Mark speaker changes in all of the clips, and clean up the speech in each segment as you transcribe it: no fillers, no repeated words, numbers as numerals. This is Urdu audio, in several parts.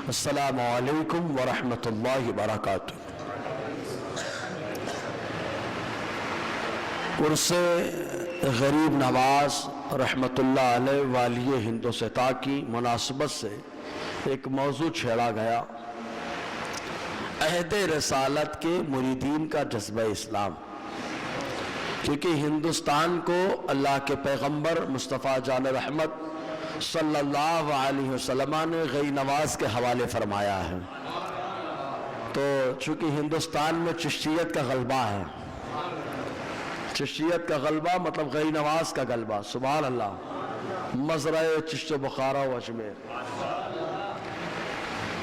Speaker 1: السلام علیکم ورحمۃ اللہ وبرکاتہ۔ عرس غریب نواز رحمۃ اللہ علیہ والی ہندوستان کی مناسبت سے ایک موضوع چھیڑا گیا، عہد رسالت کے مریدین کا جذبہ اسلام، کیونکہ ہندوستان کو اللہ کے پیغمبر مصطفیٰ جان رحمت صلی اللہ علیہ وسلم نے غیر نواز کے حوالے فرمایا ہے۔ تو چونکہ ہندوستان میں چشتیت کا غلبہ ہے، چشتیت کا غلبہ مطلب غیر نواز کا غلبہ، سبحان اللہ، مزرع چشت و بخارا و اجمیر،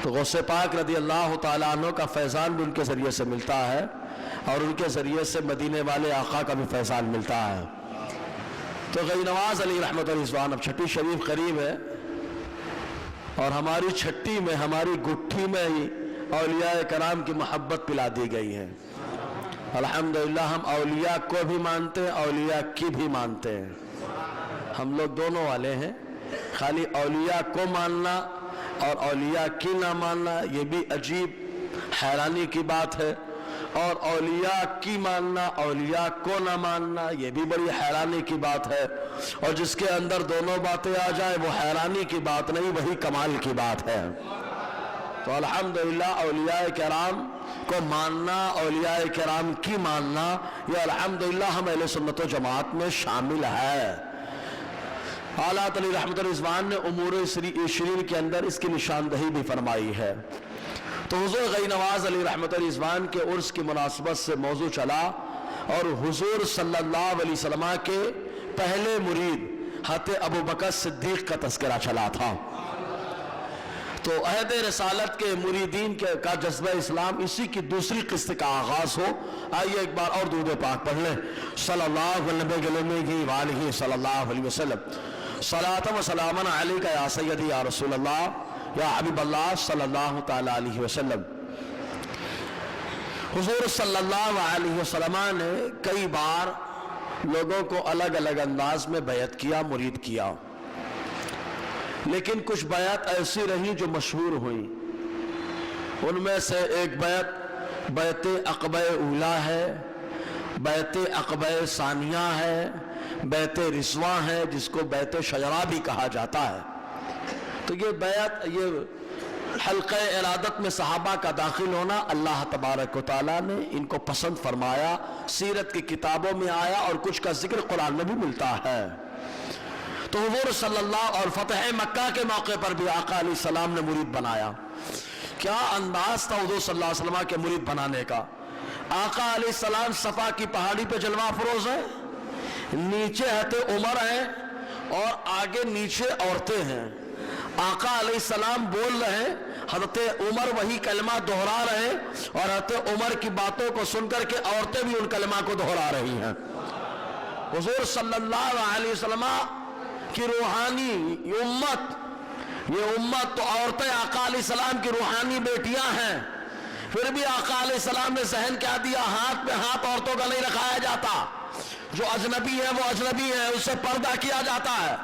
Speaker 1: تو غوث پاک رضی اللہ تعالیٰ عنہ کا فیضان بھی ان کے ذریعے سے ملتا ہے، اور ان کے ذریعے سے مدینے والے آقا کا بھی فیضان ملتا ہے۔ تو غیر نواز علی رحمت الرضوان، اب چھٹی شریف قریب ہے، اور ہماری چھٹی میں، ہماری گٹھی میں ہی اولیاء کرام کی محبت پلا دی گئی ہے۔ الحمدللہ ہم اولیاء کو بھی مانتے ہیں، اولیاء کی بھی مانتے ہیں، ہم لوگ دونوں والے ہیں۔ خالی اولیاء کو ماننا اور اولیاء کی نہ ماننا یہ بھی عجیب حیرانی کی بات ہے، اور اولیاء کی ماننا اولیاء کو نہ ماننا یہ بھی بڑی حیرانی کی بات ہے، اور جس کے اندر دونوں باتیں آ جائیں وہ حیرانی کی بات نہیں، وہی کمال کی بات ہے۔ تو الحمدللہ اولیاء کرام کو ماننا، اولیاء کرام کی ماننا، یہ الحمدللہ ہم اہل سنت و جماعت میں شامل ہے۔ اعلیٰ علی رحمت الرضوان نے امور عشرین کے اندر اس کی نشاندہی بھی فرمائی ہے۔ تو حضور غیر نواز علی رحمت الرضوان کے عرس کی مناسبت سے موضوع چلا، اور حضور صلی اللہ علیہ وسلم کے پہلے مرید حضرت ابو بکر صدیق کا تذکرہ چلا تھا۔ تو عہد رسالت کے مریدین کا جذبہ اسلام، اسی کی دوسری قسط کا آغاز ہو۔ آئیے ایک بار اور درود پاک پڑھ لیں، صلی اللہ علیہ صلی اللہ علیہ وسلم، صلاۃ و سلام علیکہ یا سیدی یا رسول اللہ یا حبیب اللہ صلی اللہ تعالی علیہ وسلم۔ حضور صلی اللہ علیہ وسلم نے کئی بار لوگوں کو الگ الگ انداز میں بیعت کیا، مرید کیا، لیکن کچھ بیعت ایسی رہی جو مشہور ہوئیں۔ ان میں سے ایک بیعت عقبہ اولیٰ ہے، بیعت عقبہ ثانیہ ہے، بیعت رضوان ہے، جس کو بیعت شجرہ بھی کہا جاتا ہے۔ تو یہ بیعت، یہ حلقہ ارادت میں صحابہ کا داخل ہونا اللہ تبارک و تعالیٰ نے ان کو پسند فرمایا، سیرت کی کتابوں میں آیا، اور کچھ کا ذکر قرآن میں بھی ملتا ہے۔ تو حضور صلی اللہ اور فتح مکہ کے موقع پر بھی آقا علیہ السلام نے مرید بنایا۔ کیا انداز تھا حضور صلی اللہ علیہ وسلم کے مرید بنانے کا؟ آقا علیہ السلام صفا کی پہاڑی پہ جلوہ افروز ہیں، نیچے حضرت عمر ہیں، اور آگے نیچے عورتیں ہیں۔ آقا علیہ السلام بول رہے ہیں، حضرت عمر وہی کلمہ دہرا رہے ہیں، اور حضرت عمر کی باتوں کو سن کر کے عورتیں بھی ان کلمہ کو دہرا رہی ہیں۔ حضور صلی اللہ علیہ وسلم کی روحانی یہ امت تو عورتیں آقا علیہ السلام کی روحانی بیٹیاں ہیں، پھر بھی آقا علیہ السلام نے ذہن کیا دیا، ہاتھ پہ ہاتھ عورتوں کا نہیں رکھایا جاتا، جو اجنبی ہے وہ اجنبی ہے، اس سے پردہ کیا جاتا ہے۔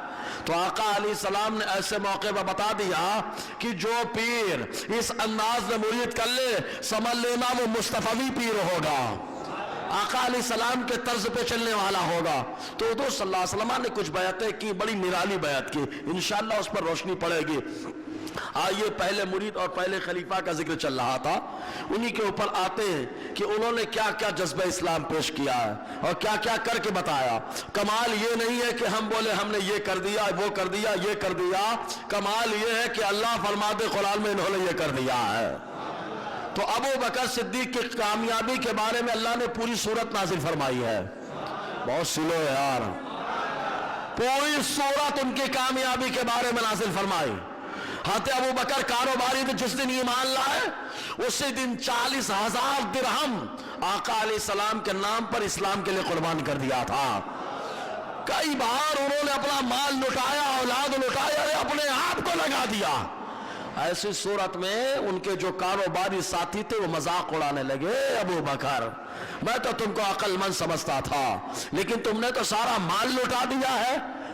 Speaker 1: تو آقا علیہ السلام نے ایسے موقع پر بتا دیا کہ جو پیر اس انداز میں مرید کر لے، سمجھ لینا وہ مصطفی پیر ہوگا، آقا علیہ السلام کے طرز پہ چلنے والا ہوگا۔ تو حضور صلی اللہ علیہ وسلم نے کچھ بیعتیں کی، بڑی نرالی بیعت کی، انشاءاللہ اس پر روشنی پڑے گی۔ آئیے پہلے مرید اور پہلے خلیفہ کا ذکر چل رہا تھا، انہی کے اوپر آتے ہیں کہ انہوں نے کیا کیا جذبہ اسلام پیش کیا ہے اور کیا کیا کر کے بتایا۔ کمال یہ نہیں ہے کہ ہم بولے ہم نے یہ کر دیا، وہ کر دیا، یہ کر دیا، کمال یہ ہے کہ اللہ فرماتے قرآن میں انہوں نے یہ کر دیا ہے۔ تو ابو بکر صدیق کی کامیابی کے بارے میں اللہ نے پوری سورت نازل فرمائی ہے، بہت سلو یار، پوری سورت ان کی کامیابی کے بارے میں نازل فرمائی۔ حضرت ابو بکر کاروباری تھے، جس دن ایمان لائے اسی دن 40,000 درہم آقا علیہ السلام کے نام پر اسلام کے لیے قربان کر دیا تھا۔ کئی بار انہوں نے اپنا مال لٹایا، اولاد لٹایا، اپنے آپ کو لگا دیا۔ ایسی صورت میں ان کے جو کاروباری ساتھی تھے وہ مذاق اڑانے لگے، ابو بکر میں تو تم کو عقل مند سمجھتا تھا، لیکن تم نے تو سارا مال لٹا دیا ہے،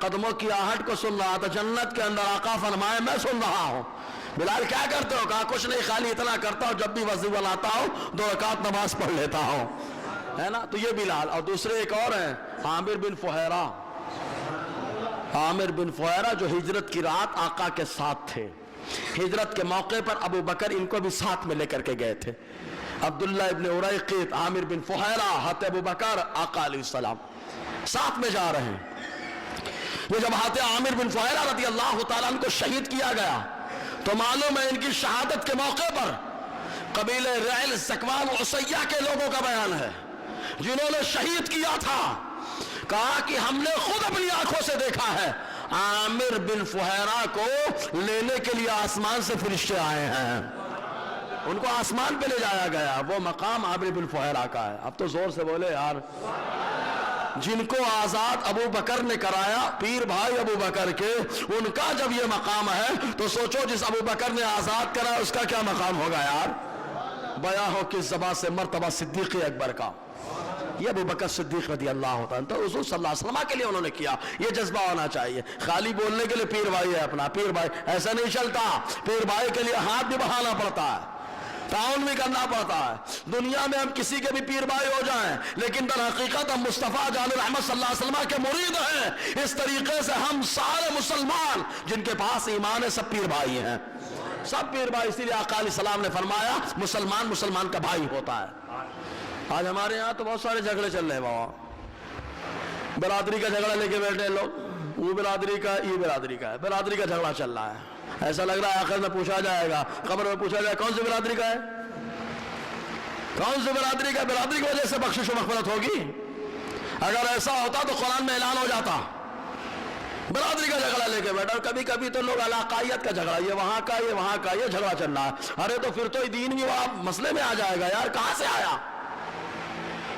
Speaker 1: قدموں کی آہٹ کو سن رہا تھا، جنت کے اندر آقا فرمائے میں سن رہا ہوں۔ بلال کیا کرتے ہو؟ کہا کچھ نہیں، خالی اتنا کرتا ہوں جب بھی وظیفہ لاتا ہوں 2 رکعت نماز پڑھ لیتا ہوں، ہے نا؟ تو یہ بلال، اور دوسرے ایک اور ہیں عامر بن فہیرہ۔ عامر بن فہیرہ جو ہجرت کی رات آقا کے ساتھ تھے، ہجرت کے موقع پر ابو بکر ان کو بھی ساتھ میں لے کر کے گئے تھے۔ عبداللہ ابن اریقط، عامر بن فہیرہ، حضرت ابو بکر، آقا علیہ السلام ساتھ میں جا رہے ہیں۔ یہ جب حضرت عامر بن فہیرہ رضی اللہ تعالیٰ عنہ کو شہید کیا گیا تو معلوم ہے ان کی شہادت کے موقع پر قبیلہ رعل، زکوان، عصیہ کے لوگوں کا بیان ہے جنہوں نے شہید کیا تھا، کہا کہ ہم نے خود اپنی آنکھوں سے دیکھا ہے عامر بن فہیرہ کو لینے کے لیے آسمان سے فرشتے آئے ہیں، ان کو آسمان پہ لے جایا گیا۔ وہ مقام عامر بن فہیرہ کا ہے۔ اب تو زور سے بولے یار، جن کو آزاد ابو بکر نے کرایا، پیر بھائی ابو بکر کے، ان کا جب یہ مقام ہے تو سوچو جس ابو بکر نے آزاد کرایا اس کا کیا مقام ہوگا یار۔ بیاں ہو کس زبان سے مرتبہ صدیق اکبر کا، یہ ابو بکر صدیق رضی اللہ عنہ، تو حضور صلی اللہ علیہ وسلم کے لیے انہوں نے کیا۔ یہ جذبہ ہونا چاہیے، خالی بولنے کے لیے پیر بھائی ہے اپنا، پیر بھائی ایسا نہیں چلتا، پیر بھائی کے لیے ہاتھ بھی بڑھانا پڑتا ہے، تعاون بھی کرنا پڑتا ہے۔ دنیا میں ہم کسی کے بھی پیر بھائی ہو جائیں لیکن در حقیقت ہم مصطفیٰ جان رحمت صلی اللہ علیہ وسلم کے مرید ہیں۔ اس طریقے سے ہم سارے مسلمان جن کے پاس ایمان ہے سب پیر بھائی ہیں، سب پیر بھائی۔ اسی لیے آقا علیہ السلام نے فرمایا مسلمان مسلمان کا بھائی ہوتا ہے۔ آج ہمارے یہاں تو بہت سارے جھگڑے چل رہے ہیں بابا، برادری کا جھگڑا لے کے بیٹھے لوگ، وہ برادری کا، یہ برادری کا ہے، برادری کا جھگڑا چل رہا ہے۔ ایسا لگ رہا ہے آخر میں پوچھا جائے گا، قبر میں پوچھا جائے کون سی برادری کا ہے، کون سی برادری کا؟ برادری کی وجہ سے بخشش و مغفرت ہوگی؟ اگر ایسا ہوتا تو قرآن میں اعلان ہو جاتا۔ برادری کا جھگڑا لے کے بیٹھا، اور کبھی کبھی تو لوگ علاقائیت کا جھگڑا، یہ وہاں کا، یہ وہاں کا، یہ جھگڑا چل رہا ہے۔ ارے تو پھر تو دین بھی وہاں مسئلے میں آ جائے گا یار، کہاں سے آیا؟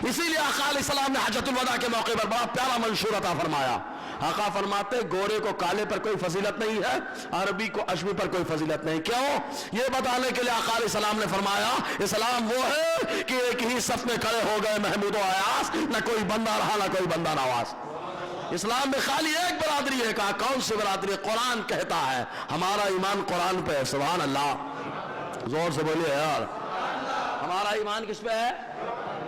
Speaker 1: اسی لیے آقا علیہ السلام نے حجۃ الوداع کے موقع پر بڑا پیارا منشور عطا فرمایا۔ آقا فرماتے گورے کو کالے پر کوئی فضیلت نہیں ہے، عربی کو عجمی پر کوئی فضیلت نہیں۔ کیوں؟ یہ بتانے کے لیے آقا علیہ السلام نے فرمایا اسلام وہ ہے کہ ایک ہی صف میں کھڑے ہو گئے محمود و ایاس، نہ کوئی بندہ رہا نہ کوئی بندہ نواز۔ اسلام میں خالی ایک برادری ہے، کہا کون سی برادری؟ قرآن کہتا ہے ہمارا ایمان قرآن پہ ہے۔ سبحان اللہ، زور سے بولیے یار، ہمارا ایمان کس پہ ہے؟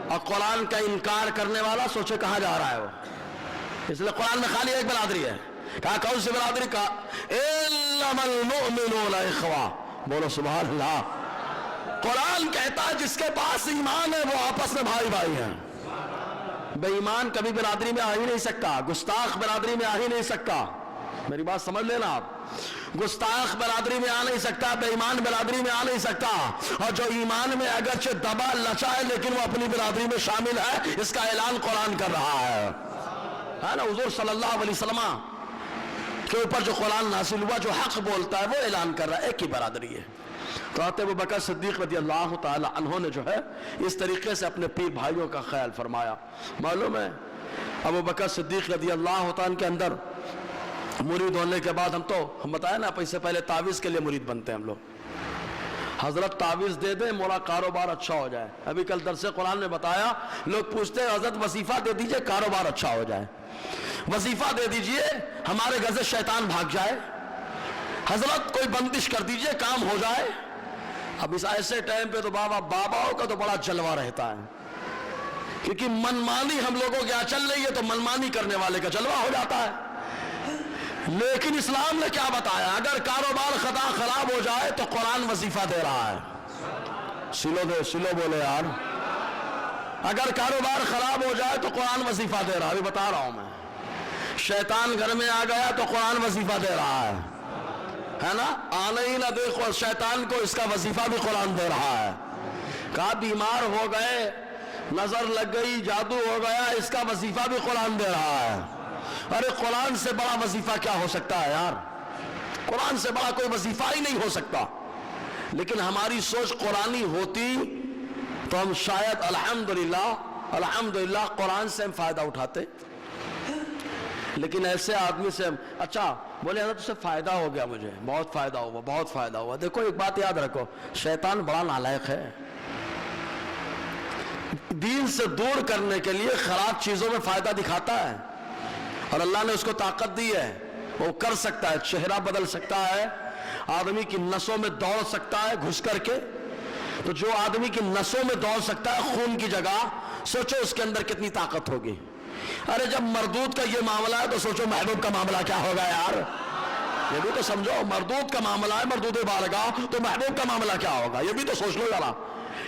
Speaker 1: اور قرآن کا انکار کرنے والا سوچے کہاں جا رہا ہے وہ۔ اس لیے قرآن میں خالی ایک برادری ہے، کہا کون سی برادری؟ کا انما المؤمنون اخوہ، بولو سبحان اللہ۔ قرآن کہتا ہے جس کے پاس ایمان ہے وہ آپس میں بھائی بھائی ہیں۔ بے ایمان کبھی برادری میں آ ہی نہیں سکتا، گستاخ برادری میں آ ہی نہیں سکتا، میری بات سمجھ لینا آپ، گستاخ برادری میں آ نہیں سکتا، بے ایمان برادری میں آ نہیں سکتا۔ اور جو ایمان میں اگرچہ دبا لچا ہے لیکن وہ اپنی برادری میں شامل ہے، اس کا اعلان قرآن کر رہا ہے نا۔ حضور صلی اللہ علیہ وسلم کے اوپر جو قرآن نازل ہوا، جو حق بولتا ہے وہ اعلان کر رہا ہے، ایک ہی برادری ہے۔ تو حضرت ابو بکر صدیق رضی اللہ تعالی عنہ نے جو ہے اس طریقے سے اپنے پیر بھائیوں کا خیال فرمایا۔ معلوم ہے ابو بکر صدیق رضی اللہ تعالی کے اندر مرید ہونے کے بعد ہم بتائیں نا، اس سے پہلے تعویذ کے لیے مرید بنتے ہیں ہم لوگ۔ حضرت تعویذ دے دیں مولا کاروبار اچھا ہو جائے۔ ابھی کل درس قرآن میں بتایا، لوگ پوچھتے ہیں حضرت وظیفہ دے دیجئے کاروبار اچھا ہو جائے، وظیفہ دے دیجئے ہمارے گھر سے شیطان بھاگ جائے، حضرت کوئی بندش کر دیجئے کام ہو جائے۔ اب اس ایسے ٹائم پہ تو باباؤں کا تو بڑا جلوہ رہتا ہے، کیونکہ منمانی ہم لوگوں کے یہاں چل رہی ہے تو منمانی کرنے والے کا جلوہ ہو جاتا ہے۔ لیکن اسلام نے کیا بتایا؟ اگر کاروبار خراب ہو جائے تو قرآن وظیفہ دے رہا ہے۔ سلو بولے یار، اگر کاروبار خراب ہو جائے تو قرآن وظیفہ دے رہا ہے۔ ابھی بتا رہا ہوں میں، شیطان گھر میں آ گیا تو قرآن وظیفہ دے رہا ہے نا، آنے ہی نہ دیکھو شیطان کو، اس کا وظیفہ بھی قرآن دے رہا ہے۔ کہا بیمار ہو گئے، نظر لگ گئی، جادو ہو گیا، اس کا وظیفہ بھی قرآن دے رہا ہے۔ ارے قرآن سے بڑا وظیفہ کیا ہو سکتا ہے یار؟ قرآن سے بڑا کوئی وظیفہ ہی نہیں ہو سکتا۔ لیکن ہماری سوچ قرآنی ہوتی تو ہم شاید الحمدللہ قرآن سے ہم فائدہ اٹھاتے۔ لیکن ایسے آدمی سے اچھا بولے حضرت اس سے فائدہ ہو گیا، مجھے بہت فائدہ ہوا، بہت فائدہ ہوا۔ دیکھو ایک بات یاد رکھو، شیطان بڑا نالائق ہے، دین سے دور کرنے کے لیے خراب چیزوں میں فائدہ دکھاتا ہے۔ اور اللہ نے اس کو طاقت دی ہے، وہ کر سکتا ہے، چہرہ بدل سکتا ہے، آدمی کی نسوں میں دوڑ سکتا ہے گھس کر کے. تو جو آدمی کی نسوں میں دوڑ سکتا ہے خون کی جگہ، سوچو اس کے اندر کتنی طاقت ہوگی. ارے جب مردود کا یہ معاملہ ہے تو سوچو محبوب کا معاملہ کیا ہوگا یار. یہ بھی تو سمجھو، مردود کا معاملہ ہے، مردود بارگاہ، تو محبوب کا معاملہ کیا ہوگا، یہ بھی تو سوچ لو ذرا.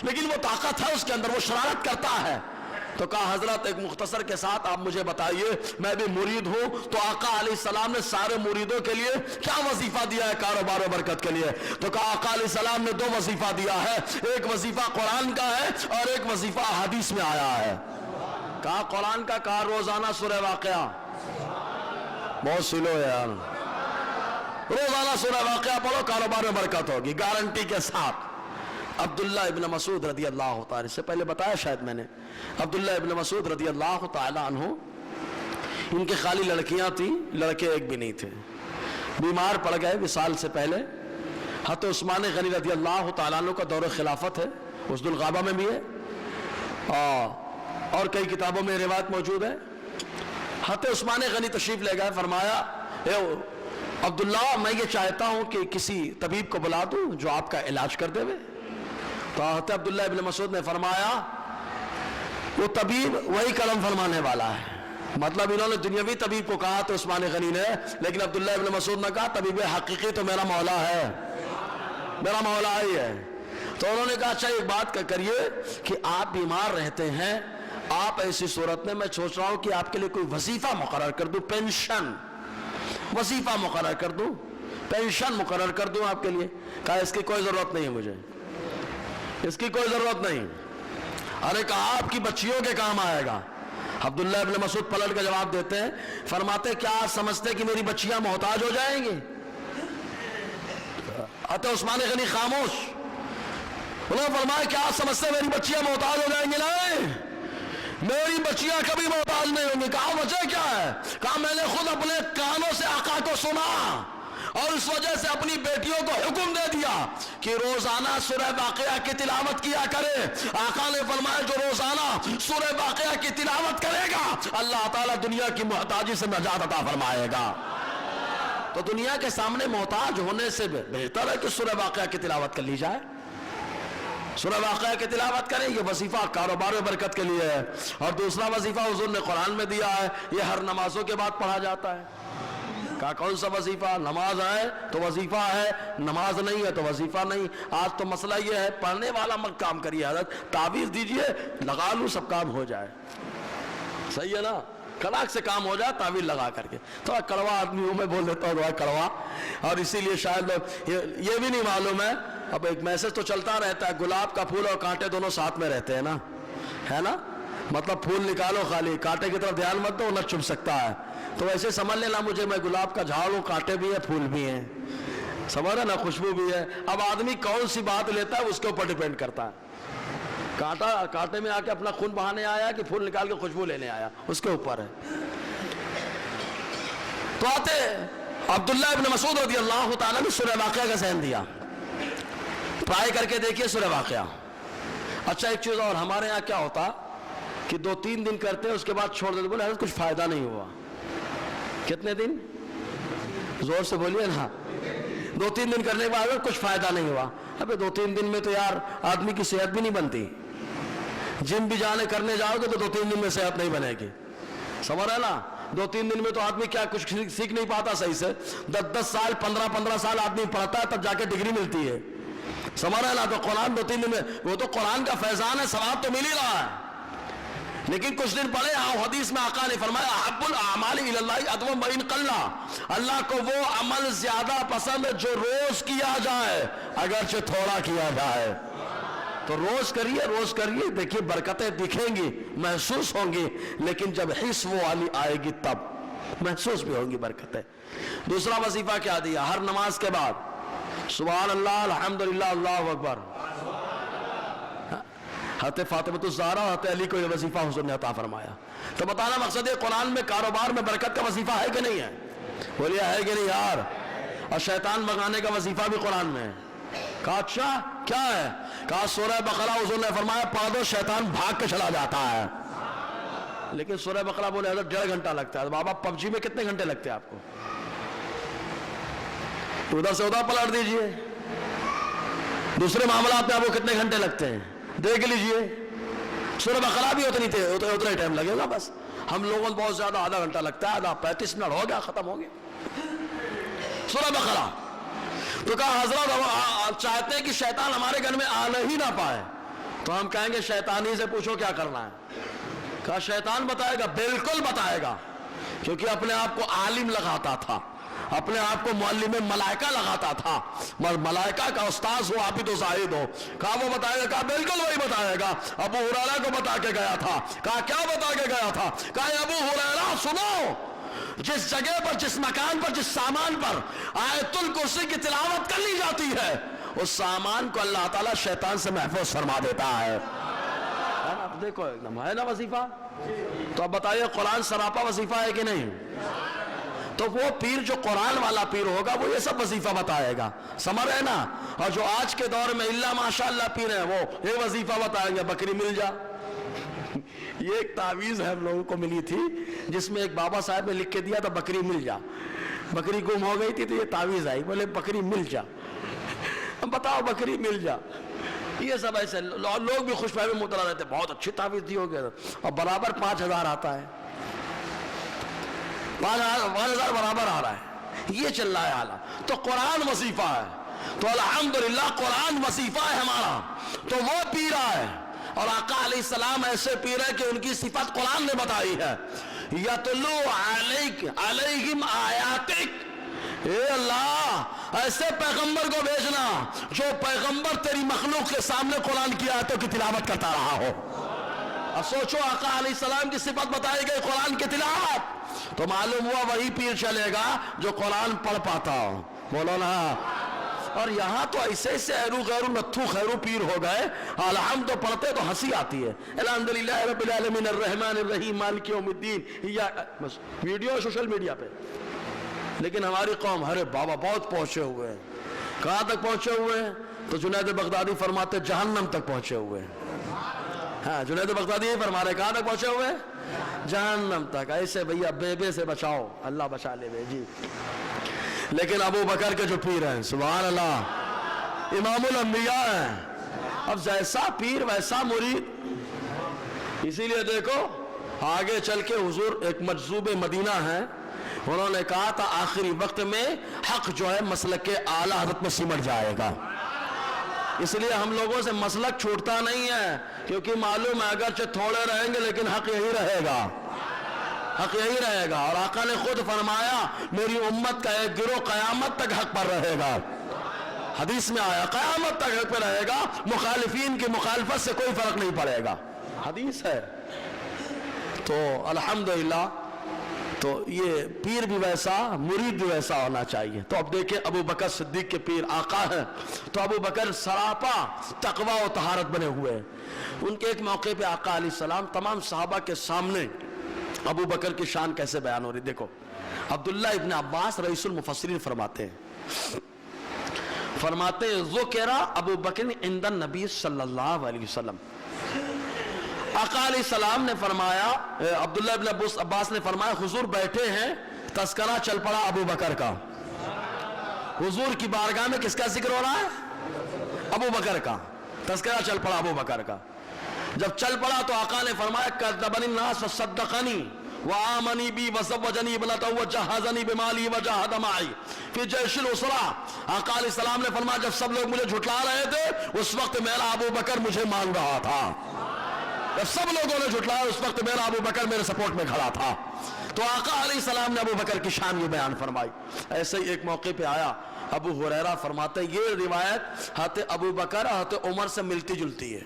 Speaker 1: لیکن وہ طاقت ہے اس کے اندر، وہ شرارت کرتا ہے. تو کہا حضرت ایک مختصر کے ساتھ آپ مجھے بتائیے، میں بھی مرید ہوں، تو آقا علیہ السلام نے سارے مریدوں کے لیے کیا وظیفہ دیا ہے کاروبار و برکت کے لیے؟ تو کہا آقا علیہ السلام نے 2 وظیفہ دیا ہے، ایک وظیفہ قرآن کا ہے اور ایک وظیفہ حدیث میں آیا ہے. کہا قرآن کا، کہا روزانہ سورہ واقعہ. بہت سلو ہے یار. روزانہ سورہ واقعہ پڑھو، کاروبار میں برکت ہوگی گارنٹی کے ساتھ. عبداللہ ابن مسعود رضی اللہ تعالی، اس سے پہلے بتایا شاید میں نے، عبداللہ ابن مسعود رضی اللہ تعالی عنہ، ان کے خالی لڑکیاں تھیں، لڑکے ایک بھی نہیں تھے. بیمار پڑ گئے وصال سے پہلے. حضرت عثمان غنی رضی اللہ تعالیٰ عنہ کا دور خلافت ہے، اسد الغابہ میں بھی ہے اور کئی کتابوں میں روایت موجود ہے. حضرت عثمان غنی تشریف لے گئے، فرمایا اے عبداللہ میں یہ چاہتا ہوں کہ کسی طبیب کو بلا دوں جو آپ کا علاج کر دے. تو حضرت عبداللہ ابن مسعود نے فرمایا وہ طبیب وہی کلم فرمانے والا ہے. مطلب انہوں نے دنیاوی طبیب کو کہا تو عثمان غنی نے، لیکن عبداللہ ابن مسعود نے کہا طبیب حقیقی تو میرا مولا ہے، میرا مولا ہی ہے. تو انہوں نے کہا اچھا ایک بات کریے کہ آپ بیمار رہتے ہیں، آپ ایسی صورت میں سوچ رہا ہوں کہ آپ کے لیے کوئی وظیفہ مقرر کر دوں، پینشن وظیفہ مقرر کر دوں، پینشن مقرر کر دوں آپ کے لیے. کہا اس کی کوئی ضرورت نہیں ہے، مجھے اس کی کوئی ضرورت نہیں. ارے کہا آپ کی بچیوں کے کام آئے گا. عبداللہ ابن مسعود پلٹ کا جواب دیتے ہیں، فرماتے کیا آپ سمجھتے کہ میری بچیاں محتاج ہو جائیں گی؟ حضرت عثمان غنی خاموش. انہوں نے فرمایا کیا آپ سمجھتے میری بچیاں محتاج ہو جائیں گی؟ نہیں، میری بچیاں کبھی محتاج نہیں ہوں گی. کہا وجہ کیا ہے؟ کہا میں نے خود اپنے کانوں سے آقا کو سنا اور اس وجہ سے اپنی بیٹیوں کو حکم دے دیا کہ روزانہ سورہ واقعہ کی تلاوت کیا کرے. آقا نے فرمایا جو روزانہ سورہ واقعہ کی تلاوت کرے گا اللہ تعالیٰ دنیا کی محتاجی سے نجات عطا فرمائے گا. تو دنیا کے سامنے محتاج ہونے سے بہتر ہے کہ سورہ واقعہ کی تلاوت کر لی جائے. سورہ واقعہ کی تلاوت کریں، یہ وظیفہ کاروبار و برکت کے لیے ہے. اور دوسرا وظیفہ حضور نے قرآن میں دیا ہے، یہ ہر نمازوں کے بعد پڑھا جاتا ہے. کہا کون سا وظیفہ؟ نماز ہے تو وظیفہ ہے، نماز نہیں ہے تو وظیفہ نہیں. آج تو مسئلہ یہ ہے پڑھنے والا مت کام کریے، حضرت تعویذ دیجئے لگا لوں سب کام ہو جائے. صحیح ہے نا، کلاک سے کام ہو جائے تعویذ لگا کر کے. تھوڑا کڑوا آدمی ہوں، میں بول دیتا ہوں تھوڑا کڑوا، اور اسی لیے شاید لوگ یہ بھی نہیں معلوم ہے. اب ایک میسج تو چلتا رہتا ہے، گلاب کا پھول اور کانٹے دونوں ساتھ میں رہتے ہیں نا، ہے نا. مطلب پھول نکالو خالی، کانٹے کی طرف دھیان مت دو، نہ چپ سکتا ہے. تو ایسے سمجھ لینا مجھے میں گلاب کا جھاڑ ہوں، کانٹے بھی ہیں پھول بھی ہیں، سمجھ رہے نا، خوشبو بھی ہے. اب آدمی کون سی بات لیتا ہے اس کے اوپر ڈیپینڈ کرتا ہے. کانٹے میں آ کے اپنا خون بہانے آیا کہ پھول نکال کے خوشبو لینے آیا، اس کے اوپر ہے. تو آتے عبداللہ ابن مسعود رضی اللہ تعالیٰ نے سورہ واقعہ کا ذہن دیا. ٹرائی کر کے دیکھیے سورہ واقعہ. اچھا ایک چیز اور، ہمارے یہاں کیا ہوتا کہ 2-3 دن کرتے ہیں اس کے بعد چھوڑ دیتے، بولے حضرت کچھ فائدہ نہیں ہوا. کتنے دن؟ زور سے بولیے نا. 2-3 دن کرنے کے بعد کچھ فائدہ نہیں ہوا. ابے 2-3 دن میں تو یار آدمی کی صحت بھی نہیں بنتی. جم بھی جانے کرنے جاؤ گے تو 2-3 دن میں صحت نہیں بنے گی، سمجھ رہے نا. 2-3 دن میں تو آدمی کیا کچھ سیکھ نہیں پاتا صحیح سے. 10 سال 15 سال آدمی پڑھتا ہے تب جا کے ڈگری ملتی ہے، سمجھ رہے نا. تو قرآن 2-3 دن میں، وہ تو قرآن کا فیضان ہے، ثواب تو مل ہی رہا ہے. لیکن کچھ دن پڑھے. حدیث میں آقا نے فرمایا احب الاعمال الی اللہ ادوم وان قل. اللہ کو وہ عمل زیادہ پسند ہے جو روز کیا جائے اگرچہ تھوڑا کیا جائے. تو روز کریے، روز کریے، دیکھیے برکتیں دکھیں گی، محسوس ہوں گی. لیکن جب حس وہ والی آئے گی تب محسوس بھی ہوں گی برکتیں. دوسرا وظیفہ کیا دیا؟ ہر نماز کے بعد سبحان اللہ، الحمدللہ، اللہ اکبر. حضرت فاطمہ الزہرا اور حضرت علی کو یہ وظیفہ حضور نے عطا فرمایا. تو بتانا مقصد ہے قرآن میں کاروبار میں برکت کا وظیفہ ہے کہ نہیں ہے؟ بولیے ہے کہ نہیں یار. اور شیطان بھگانے کا وظیفہ بھی قرآن میں ہے. کہا اچھا کیا ہے؟ کہا سورہ بقرہ حضور نے فرمایا پڑھ دو شیطان بھاگ کے چلا جاتا ہے. لیکن سورہ بقرہ بولے حضرت 1.5 گھنٹہ لگتا ہے. بابا پب جی میں کتنے گھنٹے لگتے ہیں آپ کو؟ ادھر سے ادھر پلٹ دیجئے. دوسرے معاملات میں آپ کو کتنے گھنٹے لگتے ہیں دیکھ لیجئے. سورہ بقرہ بھی اتنا ہی ٹائم لگے گا بس. ہم لوگوں کو بہت زیادہ آدھا گھنٹہ لگتا ہے, آدھا 35 منٹ ہو گیا, ختم ہو گیا سورہ بقرہ. تو کہا حضرت ہم چاہتے ہیں کہ شیطان ہمارے گھر میں آنا ہی نہ پائے. تو ہم کہیں گے شیطان ہی سے پوچھو کیا کرنا ہے. کہا شیطان بتائے گا. بالکل بتائے گا, کیونکہ اپنے آپ کو عالم لگاتا تھا, اپنے آپ کو معلم ملائکہ لگاتا تھا, ملائکہ کا استاذ ہو, عابد و زاہد ہو. کہا وہ بتائے گا. کہا بالکل وہی بتائے گا. ابو ہریرہ کو بتا کے گیا تھا. کہا کیا بتا کے گیا تھا؟ کہا ابو ہریرہ سنو, جس جگہ پر, جس مکان پر, جس سامان پر آیت الکرسی کی تلاوت کر لی جاتی ہے, اس سامان کو اللہ تعالیٰ شیطان سے محفوظ فرما دیتا ہے. اب دیکھو ایک دم ہے نا وظیفہ. تو اب بتائیے قرآن سراپا وظیفہ ہے کہ نہیں؟ تو وہ پیر جو قرآن والا پیر ہوگا وہ یہ سب وظیفہ بتائے گا, سمجھ رہے نا. اور جو آج کے دور میں اللہ ماشاءاللہ پیر ہیں, وہ یہ وظیفہ بتائیں گے بکری مل جا. یہ ایک تعویذ ہے ہم لوگوں کو ملی تھی, جس میں ایک بابا صاحب نے لکھ کے دیا تھا بکری مل جا. بکری گم ہو گئی تھی تو یہ تعویذ آئی, بولے بکری مل جا. بتاؤ بکری مل جا. یہ سب ایسے لوگ بھی خوش فہمی مطلع رہتے, بہت اچھی تعویذ دی ہوگی, اور برابر 5,000 آتا ہے, 5,000 برابر آ رہا ہے. یہ چل رہا ہے حالات. تو قرآن وظیفہ ہے. تو الحمدللہ قرآن وظیفہ ہے ہمارا. تو وہ پیرا ہے, اور آقا علیہ السلام ایسے پیر ہے کہ ان کی صفت قرآن نے بتائی ہے. یتلو علیہم آیاتک. اے اللہ ایسے پیغمبر کو بھیجنا جو پیغمبر تیری مخلوق کے سامنے قرآن کی آیتوں کی تلاوت کرتا رہا ہو. اب سوچو, آقا علیہ السلام کی صفت بتائی گئی قرآن کی تلاوت, تو معلوم ہوا وہی پیر چلے گا جو قرآن پڑھ پاتا ہو. بولو نا. اور یہاں تو ایسے ایسے ایرو غیرو نتھو خیرو پیر ہو گئے, الحمد تو پڑھتے تو ہنسی آتی ہے. الحمدللہ رب العالمین الرحمن الرحیم مالک یوم الدین, بس ویڈیو سوشل میڈیا پہ. لیکن ہماری قوم ارے بابا بہت پہنچے ہوئے ہیں. کہاں تک پہنچے ہوئے ہیں؟ تو جنید بغدادی فرماتے جہنم تک پہنچے ہوئے ہیں. ہاں جنید بغدادی یہ فرما رہے, کہاں تک پہنچے ہوئے ہیں؟ جہنم تک. ایسے بھیا بے سے بچاؤ, اللہ بچا لے بے جی. لیکن ابو بکر کے جو پیر ہیں سبحان اللہ, امام الانبیاء ہیں. اب جیسا پیر ویسا مرید. اسی لیے دیکھو آگے چل کے حضور ایک مجذوب مدینہ ہیں, انہوں نے کہا تھا آخری وقت میں حق جو ہے مسلک کے اعلی حضرت میں سمٹ جائے گا. اس لیے ہم لوگوں سے مسلک چھوٹتا نہیں ہے, کیونکہ معلوم ہے اگرچہ تھوڑے رہیں گے لیکن حق یہی رہے گا, حق یہی رہے گا. اور آقا نے خود فرمایا میری امت کا ایک گروہ قیامت تک حق پر رہے گا. حدیث میں آیا قیامت تک حق پر رہے گا, مخالفین کی مخالفت سے کوئی فرق نہیں پڑے گا, حدیث ہے. تو الحمدللہ تو یہ پیر بھی ویسا مرید بھی ویسا ہونا چاہیے. تو اب دیکھیں ابو بکر صدیق کے پیر آقا ہیں, تو ابو بکر سراپا تقوی و طہارت بنے ہوئے. ان کے ایک موقع پہ آقا علیہ السلام تمام صحابہ کے سامنے ابو بکر کی شان کیسے بیان ہو رہی. دیکھو عبداللہ ابن عباس رئیس المفسرین فرماتے ہیں ذکر ابو بکر عند النبی صلی اللہ علیہ وسلم. آقا علیہ السلام نے فرمایا, عبداللہ ابن عباس نے فرمایا حضور بیٹھے ہیں, تذکرہ چل پڑا ابو بکر کا. حضور کی بارگاہ میں کس کا ذکر ہو رہا ہے؟ ابو بکر کا. تذکرہ چل پڑا ابو بکر کا. جب چل پڑا تو آقا نے فرمایا کذبنی الناس وصدقنی وآمنی بی وزوجنی ابنتہ وجہزنی بمالی وجاہد معی فی جیش الاسرہ. آقا علیہ السلام نے فرمایا جب سب لوگ مجھے جھٹلا رہے تھے اس وقت میرا ابو بکر مجھے مان رہا تھا. جب سب لوگوں نے جھٹلایا اس وقت میرا ابو بکر میرے سپورٹ میں کھڑا تھا. تو آقا علیہ السلام نے ابو بکر کی شان یہ بیان فرمائی. ایسے ہی ایک موقع پہ آیا, ابو ہریرہ فرماتے یہ روایت حضرت ابو بکر اور حضرت عمر سے ملتی جلتی ہے.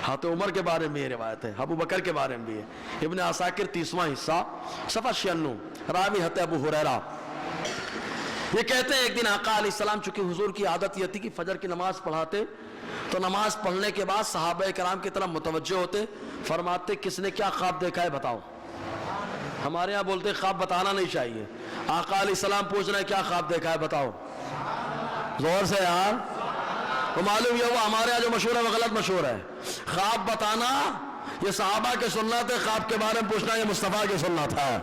Speaker 1: حضرت عمر کے بارے میں یہ روایت ہے, ابو بکر کے بارے میں بھی ہے. ابن عساکر 30واں حصہ صفحہ 96, راوی حضرت ابو ہریرہ. یہ کہتے ہیں ایک دن آقا علیہ السلام چونکہ حضور کی عادت یہ تھی کہ فجر کی نماز پڑھاتے, تو نماز پڑھنے کے بعد صحابہ کرام کی طرف متوجہ ہوتے, فرماتے کس نے کیا خواب دیکھا ہے بتاؤ. ہمارے ہاں بولتے خواب بتانا نہیں چاہیے. آقا علیہ السلام پوچھ رہے ہیں کیا خواب دیکھا ہے بتاؤ, زور سے یار. تو معلوم یہ ہوا ہمارے یہاں جو مشہور ہے وہ غلط مشہور ہے. خواب بتانا یہ صحابہ کے سنت ہے، خواب کے بارے میں پوچھنا یہ مصطفیٰ کی سنت ہے.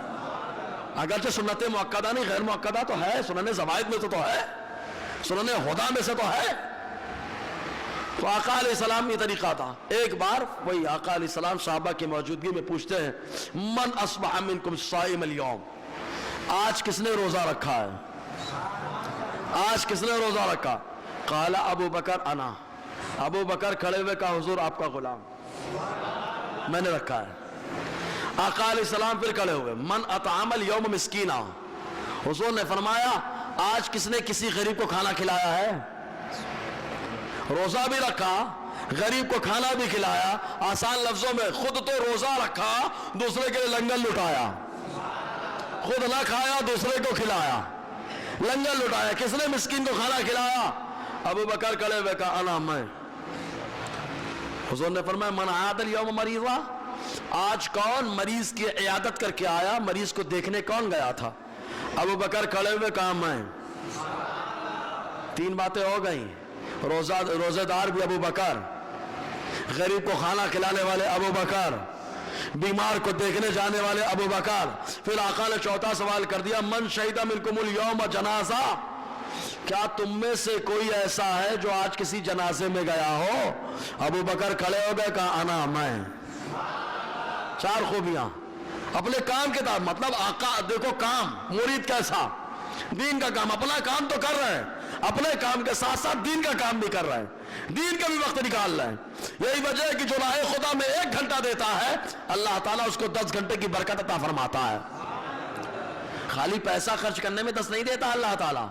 Speaker 1: اگرچہ سنت مؤکدہ نہیں، غیر مؤکدہ تو ہے، سنن زوائد میں تو ہے، سنن ہدیٰ میں سے تو ہے. تو آقا علیہ السلام یہ طریقہ تھا. ایک بار وہی آقا علیہ السلام صحابہ کی موجودگی میں پوچھتے ہیں من اصبح منکم صائم اليوم، آج کس نے روزہ رکھا ہے؟ آج کس نے روزہ رکھا؟ قال ابو بکر انا. ابو بکر کھڑے ہوئے کہا حضور آپ کا غلام، میں نے رکھا ہے. آقا علیہ السلام پھر کھڑے ہوئے من اطعم اليوم مسکینا. حضور نے فرمایا آج کس نے کسی غریب کو کھانا کھلایا ہے؟ روزہ بھی رکھا، غریب کو کھانا بھی کھلایا. آسان لفظوں میں خود تو روزہ رکھا، دوسرے کے لیے لنگر لٹایا. خود نہ کھایا، دوسرے کو کھلایا، لنگر لٹایا. کس نے مسکین کو کھانا کھلایا؟ ابو بکر کھڑے ہوئے کہا انا، میں. حضور نے فرمایا من عاد اليوم مریضا، آج کون مریض کی عیادت کر کے آیا؟ مریض کو دیکھنے کون گیا تھا؟ ابو بکر کھڑے ہوئے کہا میں. تین باتیں ہو گئیں. روزہ دار بھی ابو بکر، غریب کو کھانا کھلانے والے ابو بکر، بیمار کو دیکھنے جانے والے ابو بکر. پھر آقا نے چوتھا سوال کر دیا من شہید منکم اليوم جنازہ، کیا تم میں سے کوئی ایسا ہے جو آج کسی جنازے میں گیا ہو؟ ابو بکر کھڑے ہو گئے کہا انا، میں. چار خوبیاں اپنے کام کے ساتھ. مطلب آقا دیکھو کام مرید کیسا، دین کا کام، اپنا کام تو کر رہے ہیں، اپنے کام کے ساتھ ساتھ دین کا کام بھی کر رہے ہیں، دین کا بھی وقت نکال رہے ہیں. یہی وجہ ہے کہ جو راہ خدا میں 1 گھنٹہ دیتا ہے اللہ تعالیٰ اس کو 10 گھنٹے کی برکت عطا فرماتا ہے. خالی پیسہ خرچ کرنے میں 10 نہیں دیتا اللہ تعالیٰ.